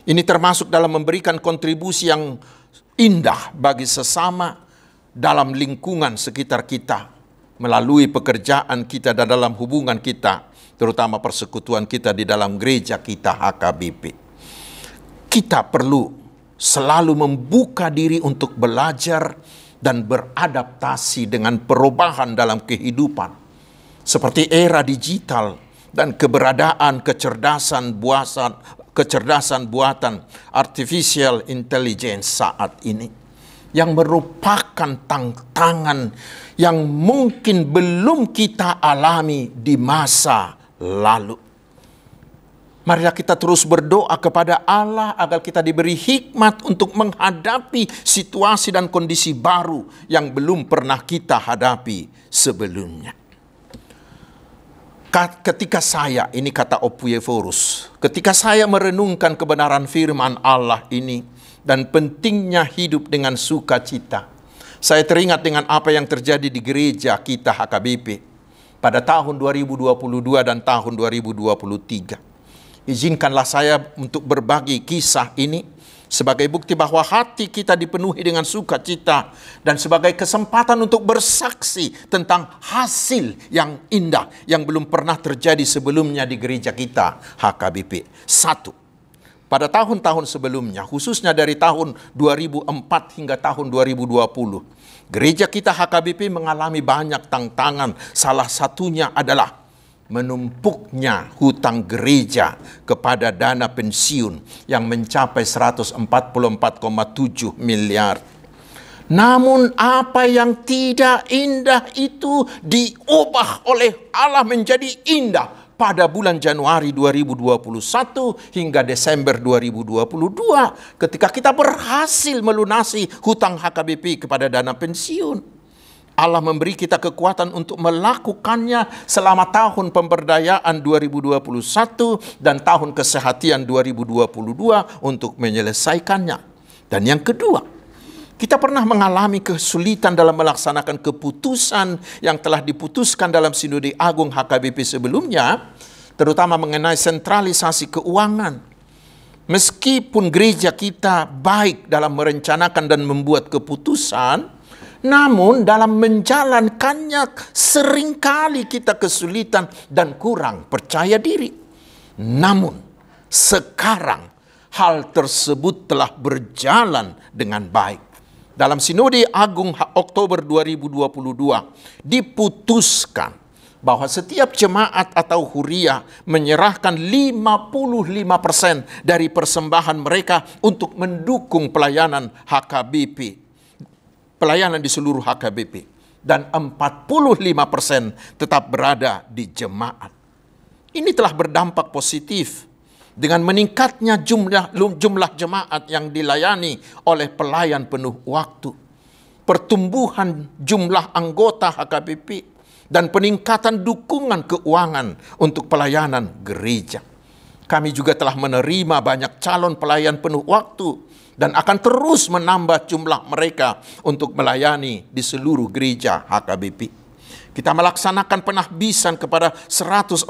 Ini termasuk dalam memberikan kontribusi yang indah bagi sesama dalam lingkungan sekitar kita, melalui pekerjaan kita dan dalam hubungan kita, terutama persekutuan kita di dalam gereja kita HKBP. Kita perlu selalu membuka diri untuk belajar dan beradaptasi dengan perubahan dalam kehidupan, seperti era digital dan keberadaan kecerdasan buatan artificial intelligence saat ini, yang merupakan tantangan yang mungkin belum kita alami di masa lalu. Marilah kita terus berdoa kepada Allah agar kita diberi hikmat untuk menghadapi situasi dan kondisi baru yang belum pernah kita hadapi sebelumnya. Ketika saya, ini kata Opuyevorus, ketika saya merenungkan kebenaran firman Allah ini dan pentingnya hidup dengan sukacita, saya teringat dengan apa yang terjadi di gereja kita HKBP pada tahun 2022 dan tahun 2023. Izinkanlah saya untuk berbagi kisah ini sebagai bukti bahwa hati kita dipenuhi dengan sukacita dan sebagai kesempatan untuk bersaksi tentang hasil yang indah yang belum pernah terjadi sebelumnya di gereja kita HKBP. 1. Pada tahun-tahun sebelumnya, khususnya dari tahun 2004 hingga tahun 2020, gereja kita HKBP mengalami banyak tantangan. Salah satunya adalah menumpuknya hutang gereja kepada dana pensiun yang mencapai 144,7 miliar. Namun apa yang tidak indah itu diubah oleh Allah menjadi indah pada bulan Januari 2021 hingga Desember 2022 ketika kita berhasil melunasi hutang HKBP kepada dana pensiun. Allah memberi kita kekuatan untuk melakukannya selama tahun pemberdayaan 2021 dan tahun kesehatan 2022 untuk menyelesaikannya. Dan yang kedua, kita pernah mengalami kesulitan dalam melaksanakan keputusan yang telah diputuskan dalam Sinode Agung HKBP sebelumnya, terutama mengenai sentralisasi keuangan. Meskipun gereja kita baik dalam merencanakan dan membuat keputusan, namun dalam menjalankannya seringkali kita kesulitan dan kurang percaya diri. Namun sekarang hal tersebut telah berjalan dengan baik. Dalam Sinode Agung Oktober 2022 diputuskan bahwa setiap jemaat atau huria menyerahkan 55% dari persembahan mereka untuk mendukung pelayanan HKBP. Pelayanan di seluruh HKBP, dan 45% tetap berada di jemaat. ini telah berdampak positif dengan meningkatnya jumlah jemaat yang dilayani oleh pelayan penuh waktu, pertumbuhan jumlah anggota HKBP, dan peningkatan dukungan keuangan untuk pelayanan gereja. Kami juga telah menerima banyak calon pelayan penuh waktu dan akan terus menambah jumlah mereka untuk melayani di seluruh gereja HKBP. Kita melaksanakan penahbisan kepada 146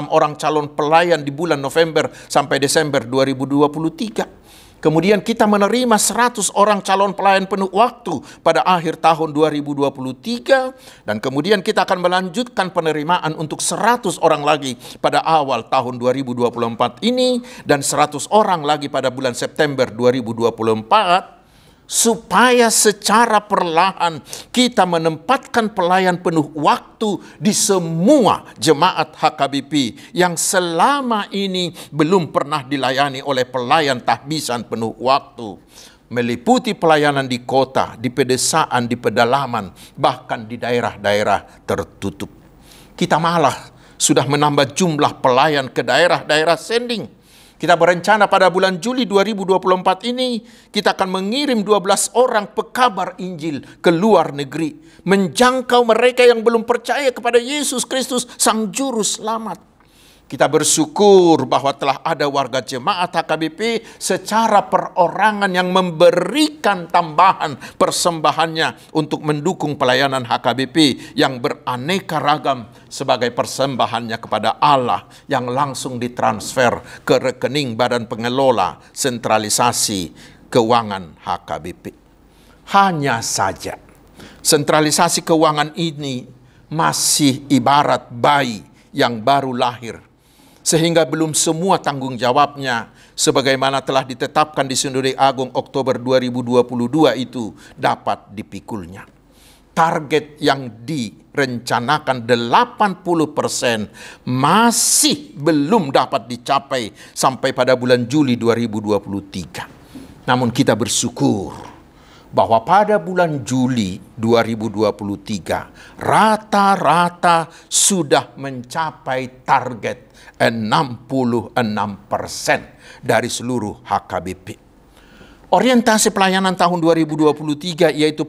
orang calon pelayan di bulan November sampai Desember 2023. Kemudian kita menerima 100 orang calon pelayan penuh waktu pada akhir tahun 2023. Dan kemudian kita akan melanjutkan penerimaan untuk 100 orang lagi pada awal tahun 2024 ini. Dan 100 orang lagi pada bulan September 2024. Supaya secara perlahan kita menempatkan pelayan penuh waktu di semua jemaat HKBP yang selama ini belum pernah dilayani oleh pelayan tahbisan penuh waktu. Meliputi pelayanan di kota, di pedesaan, di pedalaman, bahkan di daerah-daerah tertutup. Kita malah sudah menambah jumlah pelayan ke daerah-daerah sending. Kita berencana pada bulan Juli 2024 ini, kita akan mengirim 12 orang pekabar Injil ke luar negeri, menjangkau mereka yang belum percaya kepada Yesus Kristus, Sang Juru Selamat. Kita bersyukur bahwa telah ada warga jemaat HKBP secara perorangan yang memberikan tambahan persembahannya untuk mendukung pelayanan HKBP yang beraneka ragam sebagai persembahannya kepada Allah yang langsung ditransfer ke rekening Badan Pengelola Sentralisasi Keuangan HKBP. Hanya saja sentralisasi keuangan ini masih ibarat bayi yang baru lahir, sehingga belum semua tanggung jawabnya sebagaimana telah ditetapkan di Sinode Agung Oktober 2022 itu dapat dipikulnya. Target yang direncanakan 80% masih belum dapat dicapai sampai pada bulan Juli 2023. Namun kita bersyukur bahwa pada bulan Juli 2023 rata-rata sudah mencapai target 66% dari seluruh HKBP. Orientasi pelayanan tahun 2023 yaitu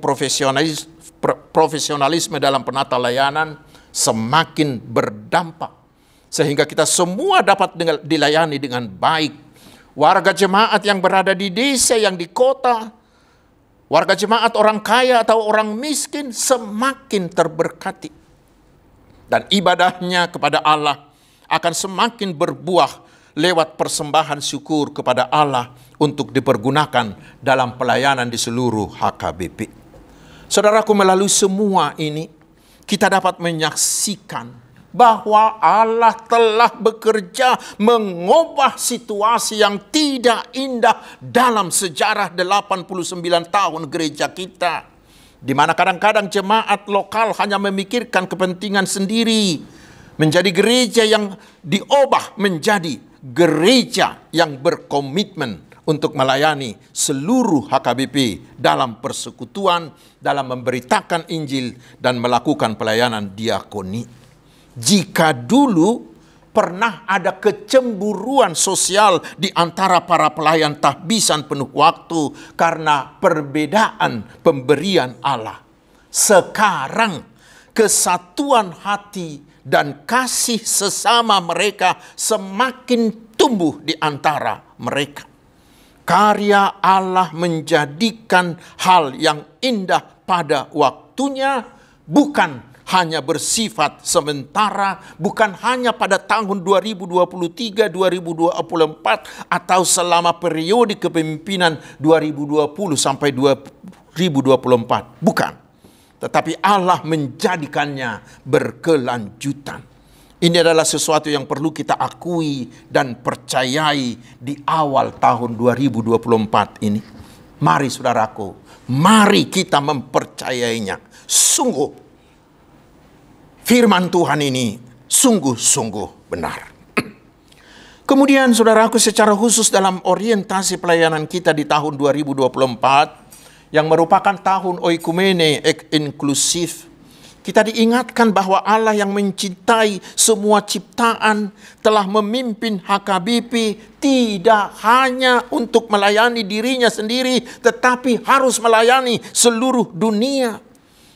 profesionalisme dalam penata layanan semakin berdampak sehingga kita semua dapat dilayani dengan baik. Warga jemaat yang berada di desa, yang di kota, warga jemaat orang kaya atau orang miskin semakin terberkati. Dan ibadahnya kepada Allah akan semakin berbuah lewat persembahan syukur kepada Allah untuk dipergunakan dalam pelayanan di seluruh HKBP. Saudaraku, melalui semua ini kita dapat menyaksikan bahwa Allah telah bekerja mengubah situasi yang tidak indah dalam sejarah 89 tahun gereja kita, di mana kadang-kadang jemaat lokal hanya memikirkan kepentingan sendiri, menjadi gereja yang diubah menjadi gereja yang berkomitmen untuk melayani seluruh HKBP dalam persekutuan, dalam memberitakan Injil dan melakukan pelayanan diakoni. Jika dulu pernah ada kecemburuan sosial di antara para pelayan tahbisan penuh waktu karena perbedaan pemberian Allah, sekarang kesatuan hati dan kasih sesama mereka semakin tumbuh di antara mereka. Karya Allah menjadikan hal yang indah pada waktunya, bukan hanya bersifat sementara, bukan hanya pada tahun 2023, 2024, atau selama periode kepemimpinan 2020 sampai 2024. Bukan. Tetapi Allah menjadikannya berkelanjutan. Ini adalah sesuatu yang perlu kita akui dan percayai di awal tahun 2024 ini. Mari saudaraku, mari kita mempercayainya. Sungguh, firman Tuhan ini sungguh-sungguh benar. Kemudian saudaraku, secara khusus dalam orientasi pelayanan kita di tahun 2024, yang merupakan tahun oikumene inklusif, Kita diingatkan bahwa Allah yang mencintai semua ciptaan telah memimpin HKBP tidak hanya untuk melayani dirinya sendiri, tetapi harus melayani seluruh dunia.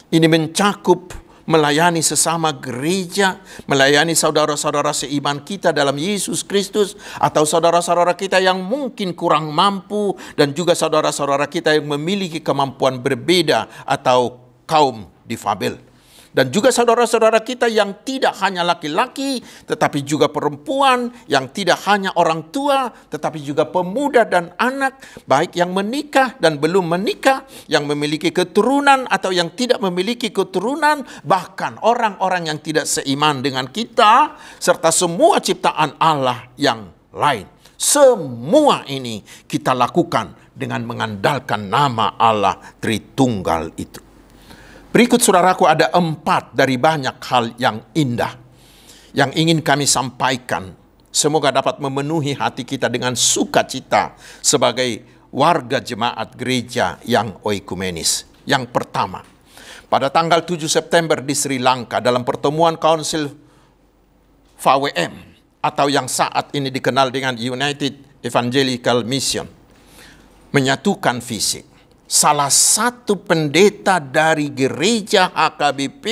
Ini mencakup melayani sesama gereja, melayani saudara-saudara seiman kita dalam Yesus Kristus, atau saudara-saudara kita yang mungkin kurang mampu, dan juga saudara-saudara kita yang memiliki kemampuan berbeda atau kaum difabel. Dan juga saudara-saudara kita yang tidak hanya laki-laki, tetapi juga perempuan, yang tidak hanya orang tua, tetapi juga pemuda dan anak, baik yang menikah dan belum menikah, yang memiliki keturunan atau yang tidak memiliki keturunan, bahkan orang-orang yang tidak seiman dengan kita, serta semua ciptaan Allah yang lain. Semua ini kita lakukan dengan mengandalkan nama Allah Tritunggal itu. Berikut saudaraku, ada 4 dari banyak hal yang indah yang ingin kami sampaikan. Semoga dapat memenuhi hati kita dengan sukacita sebagai warga jemaat gereja yang oikumenis. Yang pertama, pada tanggal 7 September di Sri Lanka dalam pertemuan Council VWM atau yang saat ini dikenal dengan United Evangelical Mission menyatukan visi. Salah satu pendeta dari gereja HKBP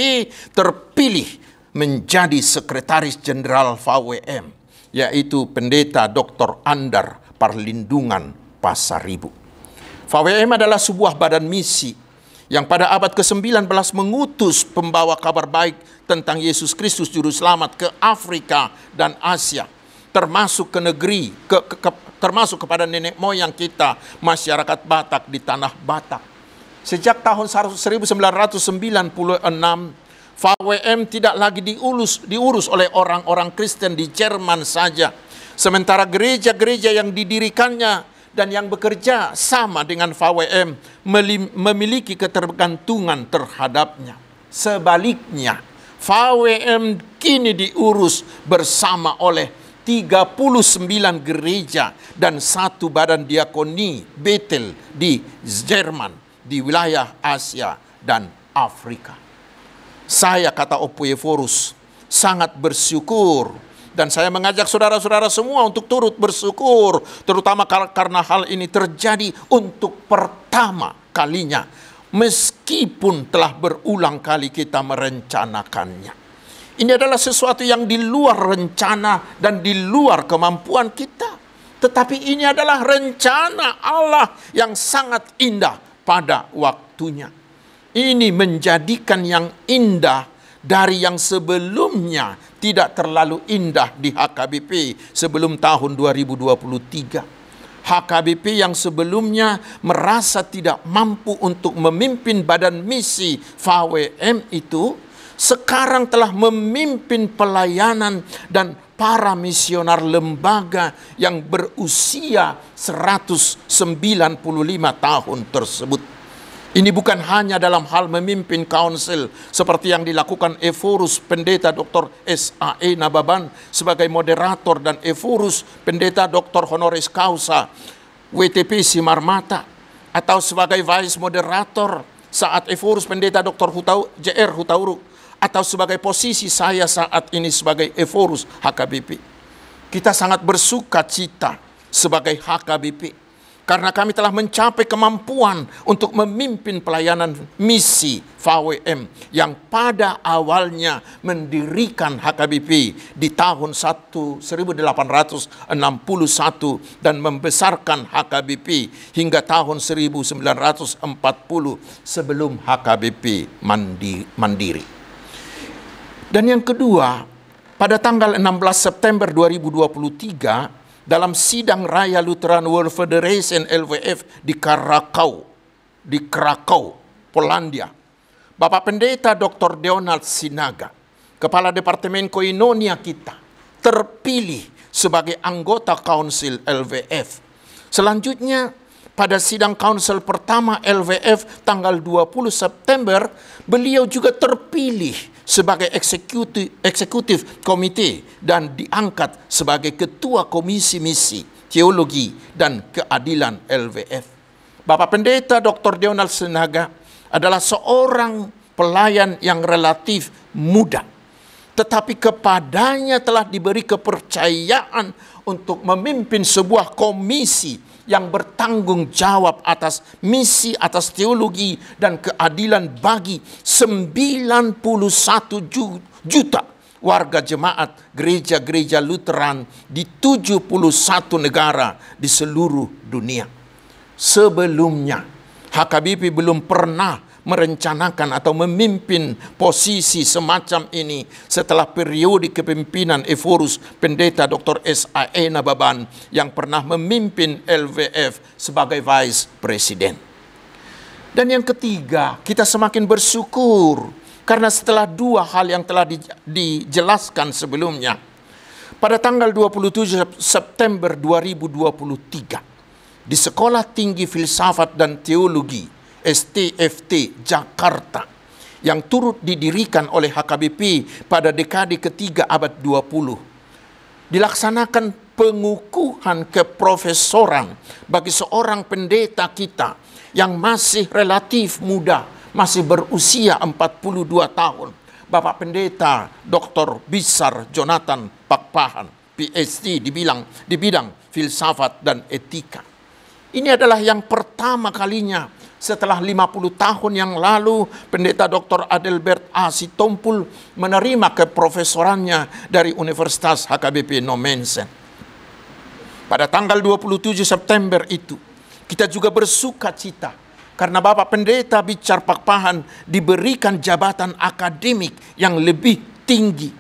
terpilih menjadi sekretaris jenderal VWM, yaitu pendeta Dr. Andar Parlindungan Pasaribu. VWM adalah sebuah badan misi yang pada abad ke-19 mengutus pembawa kabar baik tentang Yesus Kristus Juru Selamat ke Afrika dan Asia, termasuk ke negeri, termasuk kepada nenek moyang kita, masyarakat Batak di tanah Batak. Sejak tahun 1996, VWM tidak lagi diurus oleh orang-orang Kristen di Jerman saja. Sementara gereja-gereja yang didirikannya dan yang bekerja sama dengan VWM memiliki ketergantungan terhadapnya. Sebaliknya, VWM kini diurus bersama oleh 39 gereja dan 1 badan diakoni Bethel di Jerman, di wilayah Asia dan Afrika. Saya, kata Opoephorus, sangat bersyukur, dan saya mengajak saudara-saudara semua untuk turut bersyukur, terutama karena hal ini terjadi untuk pertama kalinya, meskipun telah berulang kali kita merencanakannya. Ini adalah sesuatu yang di luar rencana dan di luar kemampuan kita. Tetapi ini adalah rencana Allah yang sangat indah pada waktunya. Ini menjadikan yang indah dari yang sebelumnya tidak terlalu indah di HKBP sebelum tahun 2023. HKBP yang sebelumnya merasa tidak mampu untuk memimpin badan misi VWM itu, sekarang telah memimpin pelayanan dan para misionar lembaga yang berusia 195 tahun tersebut. Ini bukan hanya dalam hal memimpin council seperti yang dilakukan Ephorus Pendeta Dr. S.A.E. Nababan sebagai moderator dan Ephorus Pendeta Dr. Honoris Causa WTP Simarmata, atau sebagai vice moderator saat Ephorus Pendeta Dr. J.R. Hutauruk, atau sebagai posisi saya saat ini sebagai Ephorus HKBP. Kita sangat bersuka cita sebagai HKBP karena kami telah mencapai kemampuan untuk memimpin pelayanan misi VWM yang pada awalnya mendirikan HKBP di tahun 1861 dan membesarkan HKBP hingga tahun 1940 sebelum HKBP mandiri. Dan yang kedua, pada tanggal 16 September 2023, dalam sidang Raya Lutheran World Federation LWF di Krakow, Polandia, Bapak Pendeta Dr. Donald Sinaga, Kepala Departemen Koinonia kita, terpilih sebagai anggota Council LWF. Selanjutnya, pada sidang Council pertama LWF tanggal 20 September, beliau juga terpilih sebagai eksekutif komite dan diangkat sebagai ketua komisi misi, teologi, dan keadilan LWF. Bapak Pendeta Dr. Donald Sinaga adalah seorang pelayan yang relatif muda. Tetapi kepadanya telah diberi kepercayaan untuk memimpin sebuah komisi yang bertanggung jawab atas misi, atas teologi dan keadilan bagi 91 juta warga jemaat gereja-gereja Lutheran di 71 negara di seluruh dunia. Sebelumnya, HKBP belum pernah merencanakan atau memimpin posisi semacam ini setelah periode kepemimpinan Ephorus Pendeta Dr. S.A.E. Nababan yang pernah memimpin LVF sebagai Vice President. Dan yang ketiga, kita semakin bersyukur karena setelah dua hal yang telah dijelaskan sebelumnya, pada tanggal 27 September 2023 di Sekolah Tinggi Filsafat dan Teologi STFT Jakarta yang turut didirikan oleh HKBP pada dekade ketiga abad 20, dilaksanakan pengukuhan keprofesoran bagi seorang pendeta kita yang masih relatif muda, masih berusia 42 tahun, Bapak Pendeta Dr. Bisar Jonathan Pakpahan, PhD di bidang filsafat dan etika. Ini adalah yang pertama kalinya setelah 50 tahun yang lalu Pendeta Dr. Adelbert A. Sitompul menerima keprofesorannya dari Universitas HKBP Nommensen. Pada tanggal 27 September itu, kita juga bersuka cita karena Bapak Pendeta Bicar Pakpahan diberikan jabatan akademik yang lebih tinggi,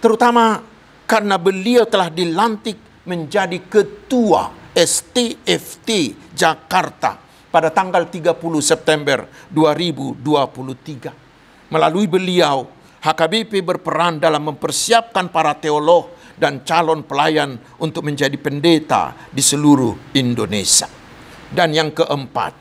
terutama karena beliau telah dilantik menjadi Ketua STFT Jakarta pada tanggal 30 September 2023. Melalui beliau, HKBP berperan dalam mempersiapkan para teolog dan calon pelayan untuk menjadi pendeta di seluruh Indonesia. Dan yang keempat,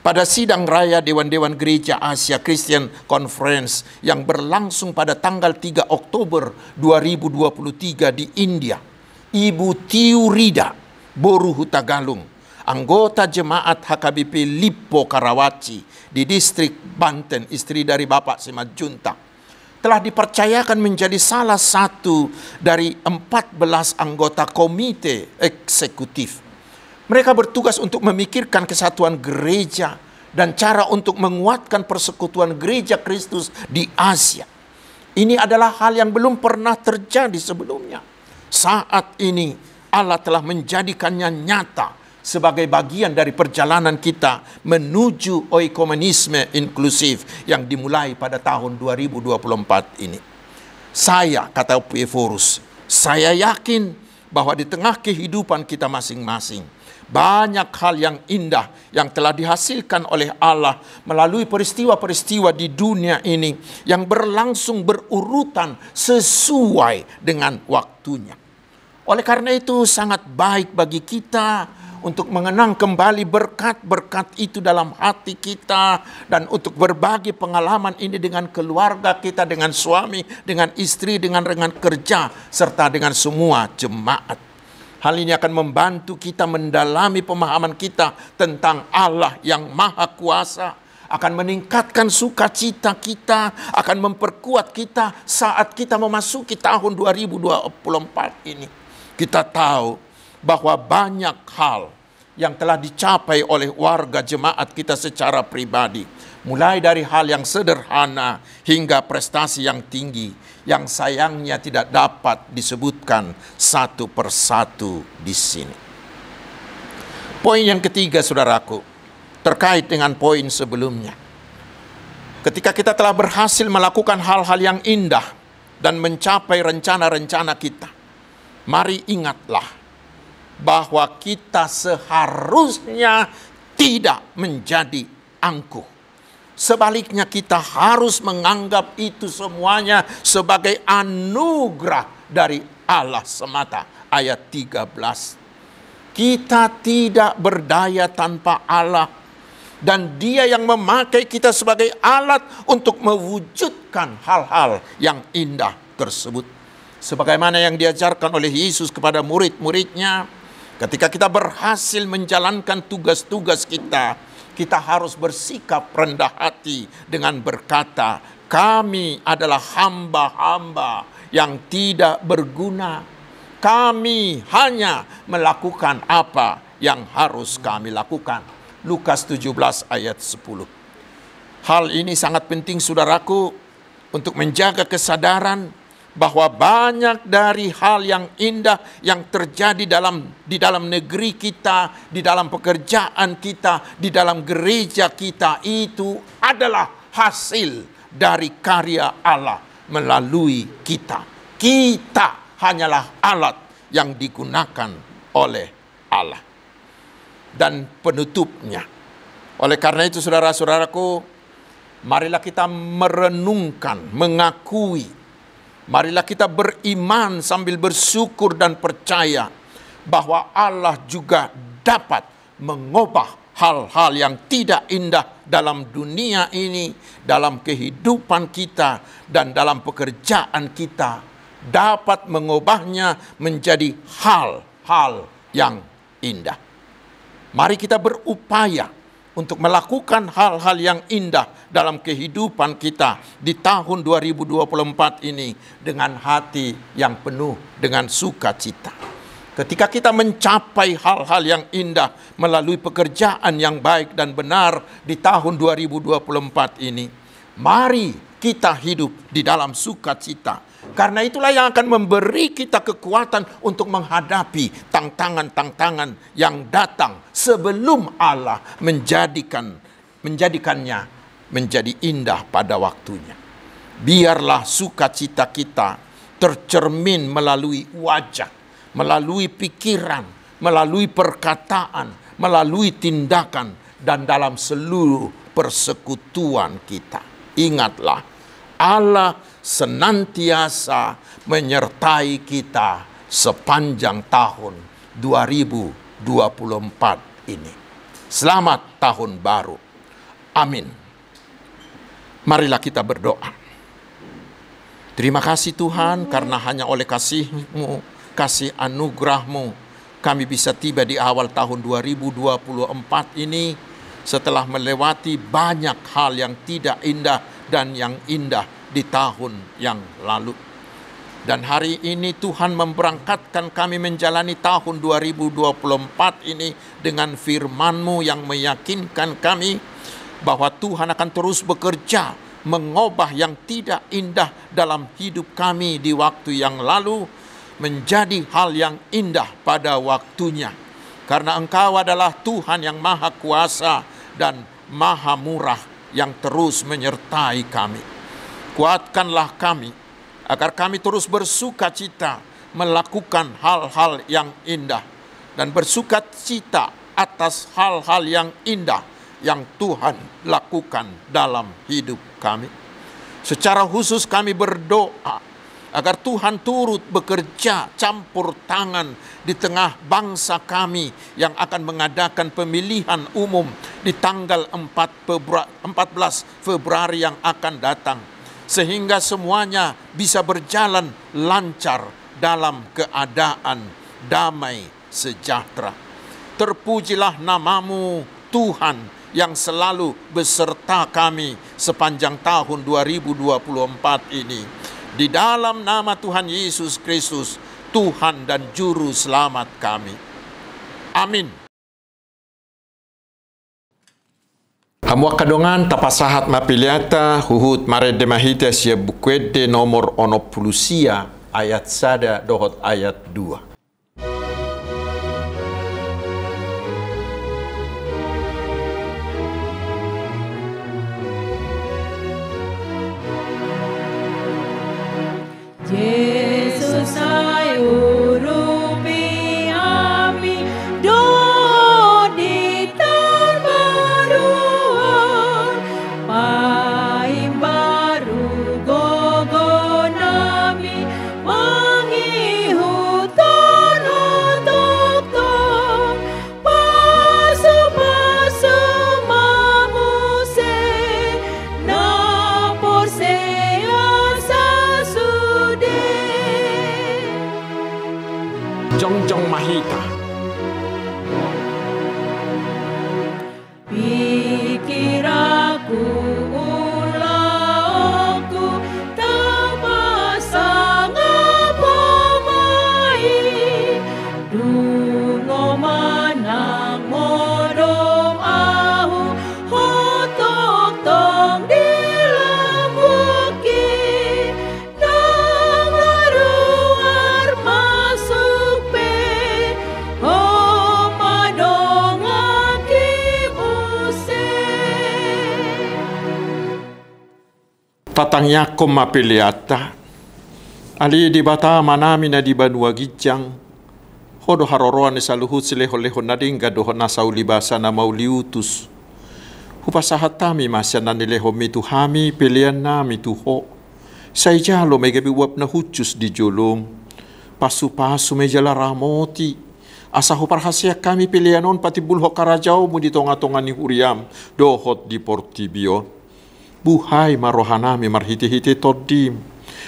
pada sidang raya Dewan-Dewan Gereja Asia Christian Conference yang berlangsung pada tanggal 3 Oktober 2023 di India, Ibu Tiu Rida Boru Hutagalung, anggota jemaat HKBP Lippo Karawaci di distrik Banten, istri dari Bapak Simanjuntak, telah dipercayakan menjadi salah satu dari 14 anggota komite eksekutif. Mereka bertugas untuk memikirkan kesatuan gereja dan cara untuk menguatkan persekutuan gereja Kristus di Asia. Ini adalah hal yang belum pernah terjadi sebelumnya. Saat ini Allah telah menjadikannya nyata sebagai bagian dari perjalanan kita menuju oikomenisme inklusif yang dimulai pada tahun 2024 ini. Saya, kata Ephorus, saya yakin bahwa di tengah kehidupan kita masing-masing, banyak hal yang indah yang telah dihasilkan oleh Allah melalui peristiwa-peristiwa di dunia ini yang berlangsung berurutan sesuai dengan waktunya. Oleh karena itu sangat baik bagi kita untuk mengenang kembali berkat-berkat itu dalam hati kita dan untuk berbagi pengalaman ini dengan keluarga kita, dengan suami, dengan istri, dengan rekan kerja, serta dengan semua jemaat. Hal ini akan membantu kita mendalami pemahaman kita tentang Allah yang Maha Kuasa, akan meningkatkan sukacita kita, akan memperkuat kita saat kita memasuki tahun 2024 ini. Kita tahu bahwa banyak hal yang telah dicapai oleh warga jemaat kita secara pribadi, mulai dari hal yang sederhana hingga prestasi yang tinggi, yang sayangnya tidak dapat disebutkan satu persatu di sini. Poin yang ketiga, saudaraku, terkait dengan poin sebelumnya. Ketika kita telah berhasil melakukan hal-hal yang indah dan mencapai rencana-rencana kita, mari ingatlah bahwa kita seharusnya tidak menjadi angkuh. Sebaliknya kita harus menganggap itu semuanya sebagai anugerah dari Allah semata. Ayat 13. Kita tidak berdaya tanpa Allah, dan Dia yang memakai kita sebagai alat untuk mewujudkan hal-hal yang indah tersebut. Sebagaimana yang diajarkan oleh Yesus kepada murid-muridnya, ketika kita berhasil menjalankan tugas-tugas kita, kita harus bersikap rendah hati dengan berkata, kami adalah hamba-hamba yang tidak berguna. Kami hanya melakukan apa yang harus kami lakukan. Lukas 17 ayat 10. Hal ini sangat penting saudaraku untuk menjaga kesadaran bahwa banyak dari hal yang indah yang terjadi di dalam negeri kita, di dalam pekerjaan kita, di dalam gereja kita itu adalah hasil dari karya Allah melalui kita. Kita hanyalah alat yang digunakan oleh Allah. Dan penutupnya. Oleh karena itu saudara-saudaraku, marilah kita merenungkan, mengakui. Marilah kita beriman sambil bersyukur dan percaya bahwa Allah juga dapat mengubah hal-hal yang tidak indah dalam dunia ini, dalam kehidupan kita, dan dalam pekerjaan kita. Dapat mengubahnya menjadi hal-hal yang indah. Mari kita berupaya untuk melakukan hal-hal yang indah dalam kehidupan kita di tahun 2024 ini dengan hati yang penuh dengan sukacita. Ketika kita mencapai hal-hal yang indah melalui pekerjaan yang baik dan benar di tahun 2024 ini, mari kita hidup di dalam sukacita. Karena itulah yang akan memberi kita kekuatan untuk menghadapi tantangan-tantangan yang datang sebelum Allah menjadikannya menjadi indah pada waktunya. Biarlah sukacita kita tercermin melalui wajah, melalui pikiran, melalui perkataan, melalui tindakan, dan dalam seluruh persekutuan kita. Ingatlah, Allah senantiasa menyertai kita sepanjang tahun 2024 ini. Selamat tahun baru. Amin. Marilah kita berdoa. Terima kasih Tuhan, karena hanya oleh kasih-Mu, kasih anugerah-Mu, kami bisa tiba di awal tahun 2024 ini setelah melewati banyak hal yang tidak indah dan yang indah di tahun yang lalu. Dan hari ini Tuhan memberangkatkan kami menjalani tahun 2024 ini dengan firman-Mu yang meyakinkan kami bahwa Tuhan akan terus bekerja mengubah yang tidak indah dalam hidup kami di waktu yang lalu menjadi hal yang indah pada waktunya. Karena Engkau adalah Tuhan yang Maha Kuasa dan Maha Murah yang terus menyertai kami. Kuatkanlah kami agar kami terus bersukacita melakukan hal-hal yang indah dan bersukacita atas hal-hal yang indah yang Tuhan lakukan dalam hidup kami. Secara khusus kami berdoa agar Tuhan turut bekerja campur tangan di tengah bangsa kami yang akan mengadakan pemilihan umum di tanggal 14 Februari yang akan datang. Sehingga semuanya bisa berjalan lancar dalam keadaan damai sejahtera. Terpujilah nama-Mu Tuhan yang selalu beserta kami sepanjang tahun 2024 ini. Di dalam nama Tuhan Yesus Kristus, Tuhan dan Juru Selamat kami. Amin. Hamwa kadongan tapasahat mapiliata huhut marede mahita sia bukwede nomor onopulusia ayat sada dohot ayat 2. Yesus ay urupi ami do di baruan paim baru gogo nami mangihutan untuk tong pasu mamuse na porsean sasude Jongjong mahita. Pi Tatangyakom mapiliata. Ali di bata manami na di banua gijang. Hodo haroroan ni saluhut sileho-leho na dingga doho nasa ulibasa na mauliutus. Hupasahat tami masya na nileho mituhami pilihan nami tuho. Sa ijalo may gabiwap na hutyus di julong. Pasu-pasu may jala ramoti. Asa huparhasya kami pilihanon pati bulho karajaw mo di tonga-tonga ni Huriam dohot di Portibio. Buhay marohanami marhiti-hiti todim.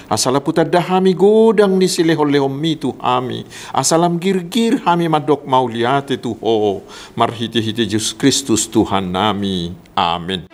Asala putadahami godang ni sileho-leho mitu hami. Asalam girgir hami madok mauliate tuho. Marhiti-hiti Yesus Kristus Tuhan nami. Amin.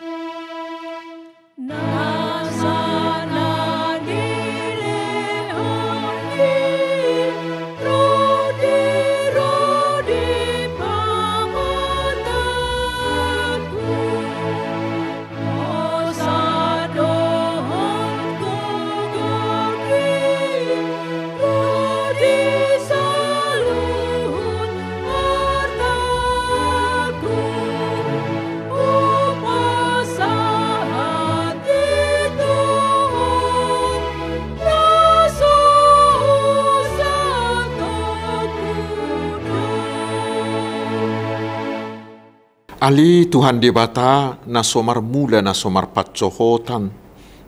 Ali Tuhan di bata na somar mula na somar patsohotan.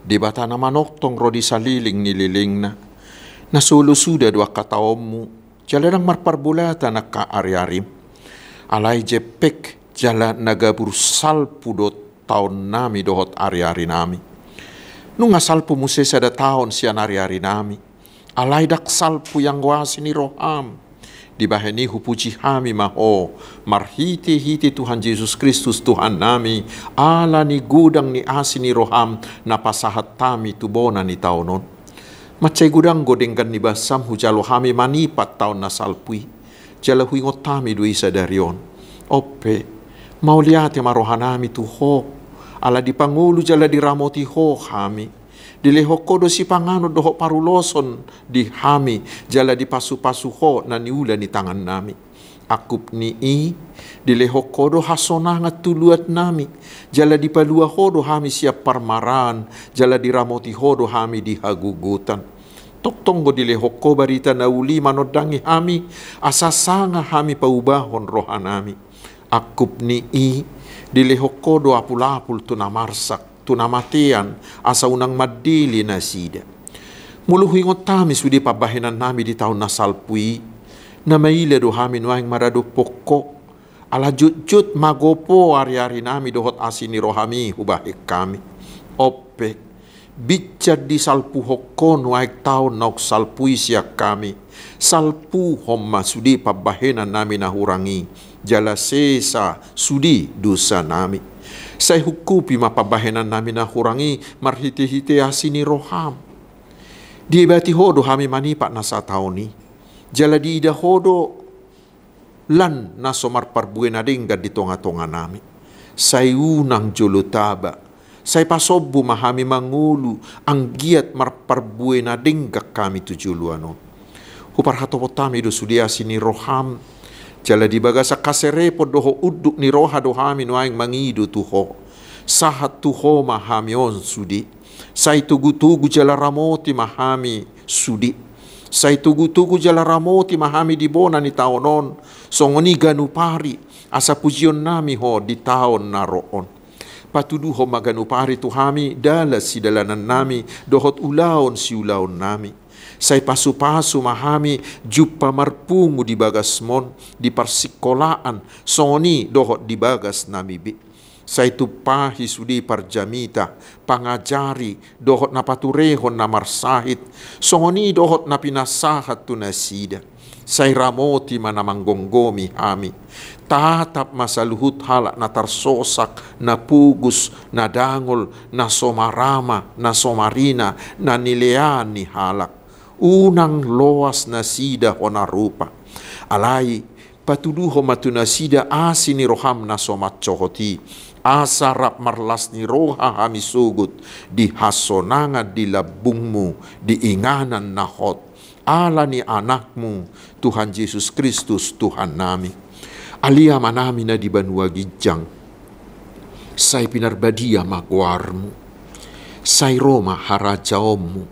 Di bata na manoktong rodi saliling nililing na. Nasulo suda dua kataomu. Jalarang marparbulata na kaari-ari. Alay jepek jala nagabur salpudot taon nami dohot ari-ari nami. Nung asalpu muse sada taon siya ari-ari nami. Alay dak salpu yang wasi ni roham. Di bahani hupuji hami maho marhiti-hiti Tuhan Yesus Kristus Tuhan nami ala ni gudang ni asi ni roham na pasahat tami tubona ni taonon. Macay gudang godengkan ni basam hujalo hami manipat taon na salpui. Jala huingot tami duisa darion. Ope, mauliate marohanami tuho. Ala di pangulu jala di ramoti ho hami. Dileho kodo si pangano doho paruloson di hami jala di pasu-pasu ho na niula ni tangan nami. Akup ni i dileho kodo hasonangat tuluat nami jala di palua hodo hami siap parmaran jala di ramoti hodo hami di hagugutan. Toktonggo dileho ko barita na uli manodangi hami asasanga hami paubahon rohanami. Akup ni i dileho kodo apul-apul tunamarsak tunamatian asa unang madili na sida. Muluhingot tami sudi pabahinan nami di tahun nasalpui na maile do hamin waing marado pokko ala jut-jut magopo ari-ari nami dohot asini rohami hubahik kami. Ope bicat di salpu hokon waik tahun nok salpui siak kami salpu homma sudi pabahinan nami nahurangi jala sesa sudi dosa nami. Saya hukupi mapabahenan namin na hurangi marhiti-hiti asini roham. Di ibati hodo hami manipat na sa taon ni. Jala di ida hodo lan na somar parbuen na dingga di tonga-tonga nami. Say unang julutaba. Say pasobu mahami mangulu ang giat marparbuen na dingga kami tujuluanon. Huparhatopot tami do sudia asini roham. Jala di bagasa kaserepo doho uduk ni roha dohami nuaing mangidu tuho. Sahat tuho mahami on sudi. Say tugu-tugu jala ramoti mahami sudi. Say tugu-tugu jala ramoti mahami di bona ni taonon. Songoni ganupari asa pujion nami ho di taon na roon. Patuduho maganupari tuhami dalas si dalanan nami dohot ulaon si ulaon nami. Say pasu-pasu mahami jupa marpungu di bagas mon di persikolaan soni dohot di bagas namibi. Say tupahi sudi parjamita pangajari dohot napaturehon na marsahit soni dohot na pinasahat tunasida. Say ramoti manamanggongomi hami tatap masaluhut halak na tarsosak na pugus na dangol na somarama na somarina na nileani halak. Unang loas na sida hona rupa. Alai patuduho matuna sida asini roham na somat cohoti. Asarap marlas ni roha hami sugut. Di hasonanga di labungmu. Di inganan na hot. Ala ni anakmu Tuhan Yesus Kristus Tuhan nami. Alia manami na di banua gijang. Say pinarbadia magwarmu. Sai Roma harajaomu.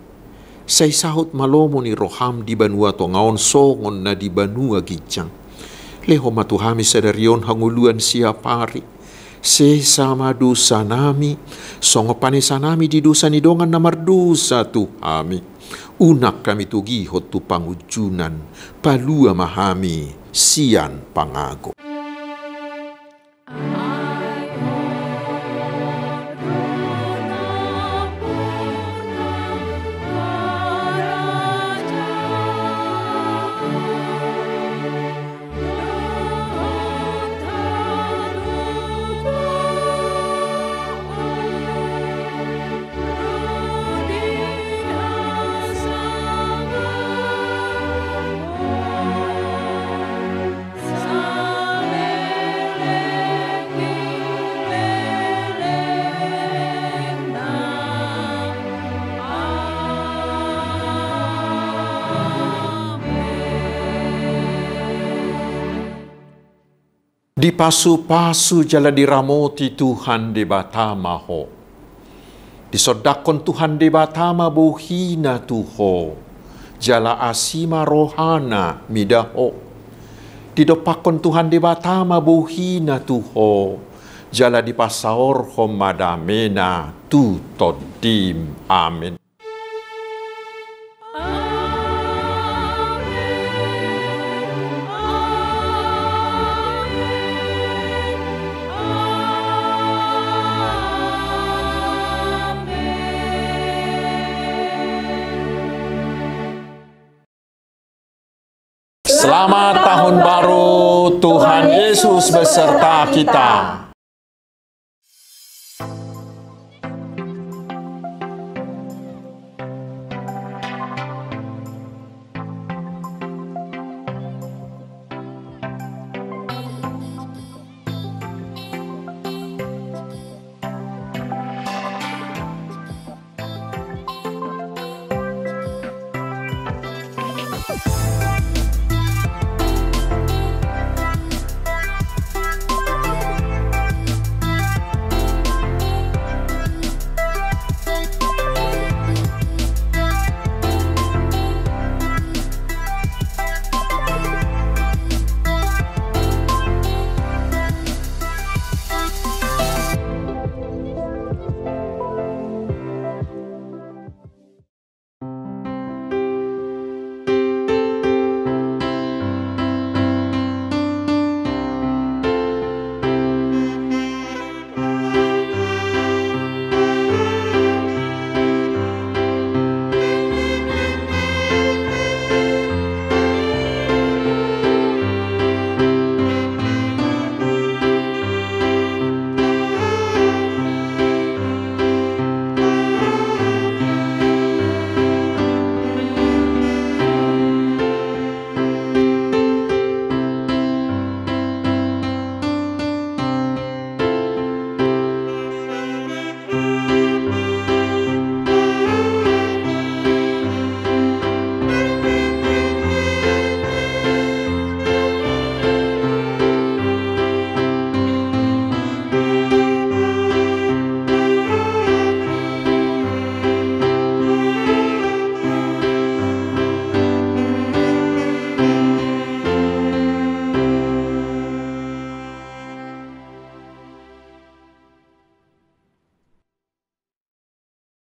Sai sahut malomo ni roham di banua tongaon songon na di banua gijang. Leho matuhami sadarion hanguluan siapari. Se sama dosa nami, songo panesa nami di dosa ni dongan namar dosa Tuhami. Unak kami tugihot tu pangujunan, palua mahami, sian pangago. Di pasu-pasu jala diramoti Tuhan di batama ho. Disodakon Tuhan di batama buhina tuho. Jala asima rohana midaho. Didopakon Tuhan di batama buhina tuho. Jala di pasaor homadamena tu todim. Amin. Selamat Tahun Baru, Tuhan Yesus beserta kita.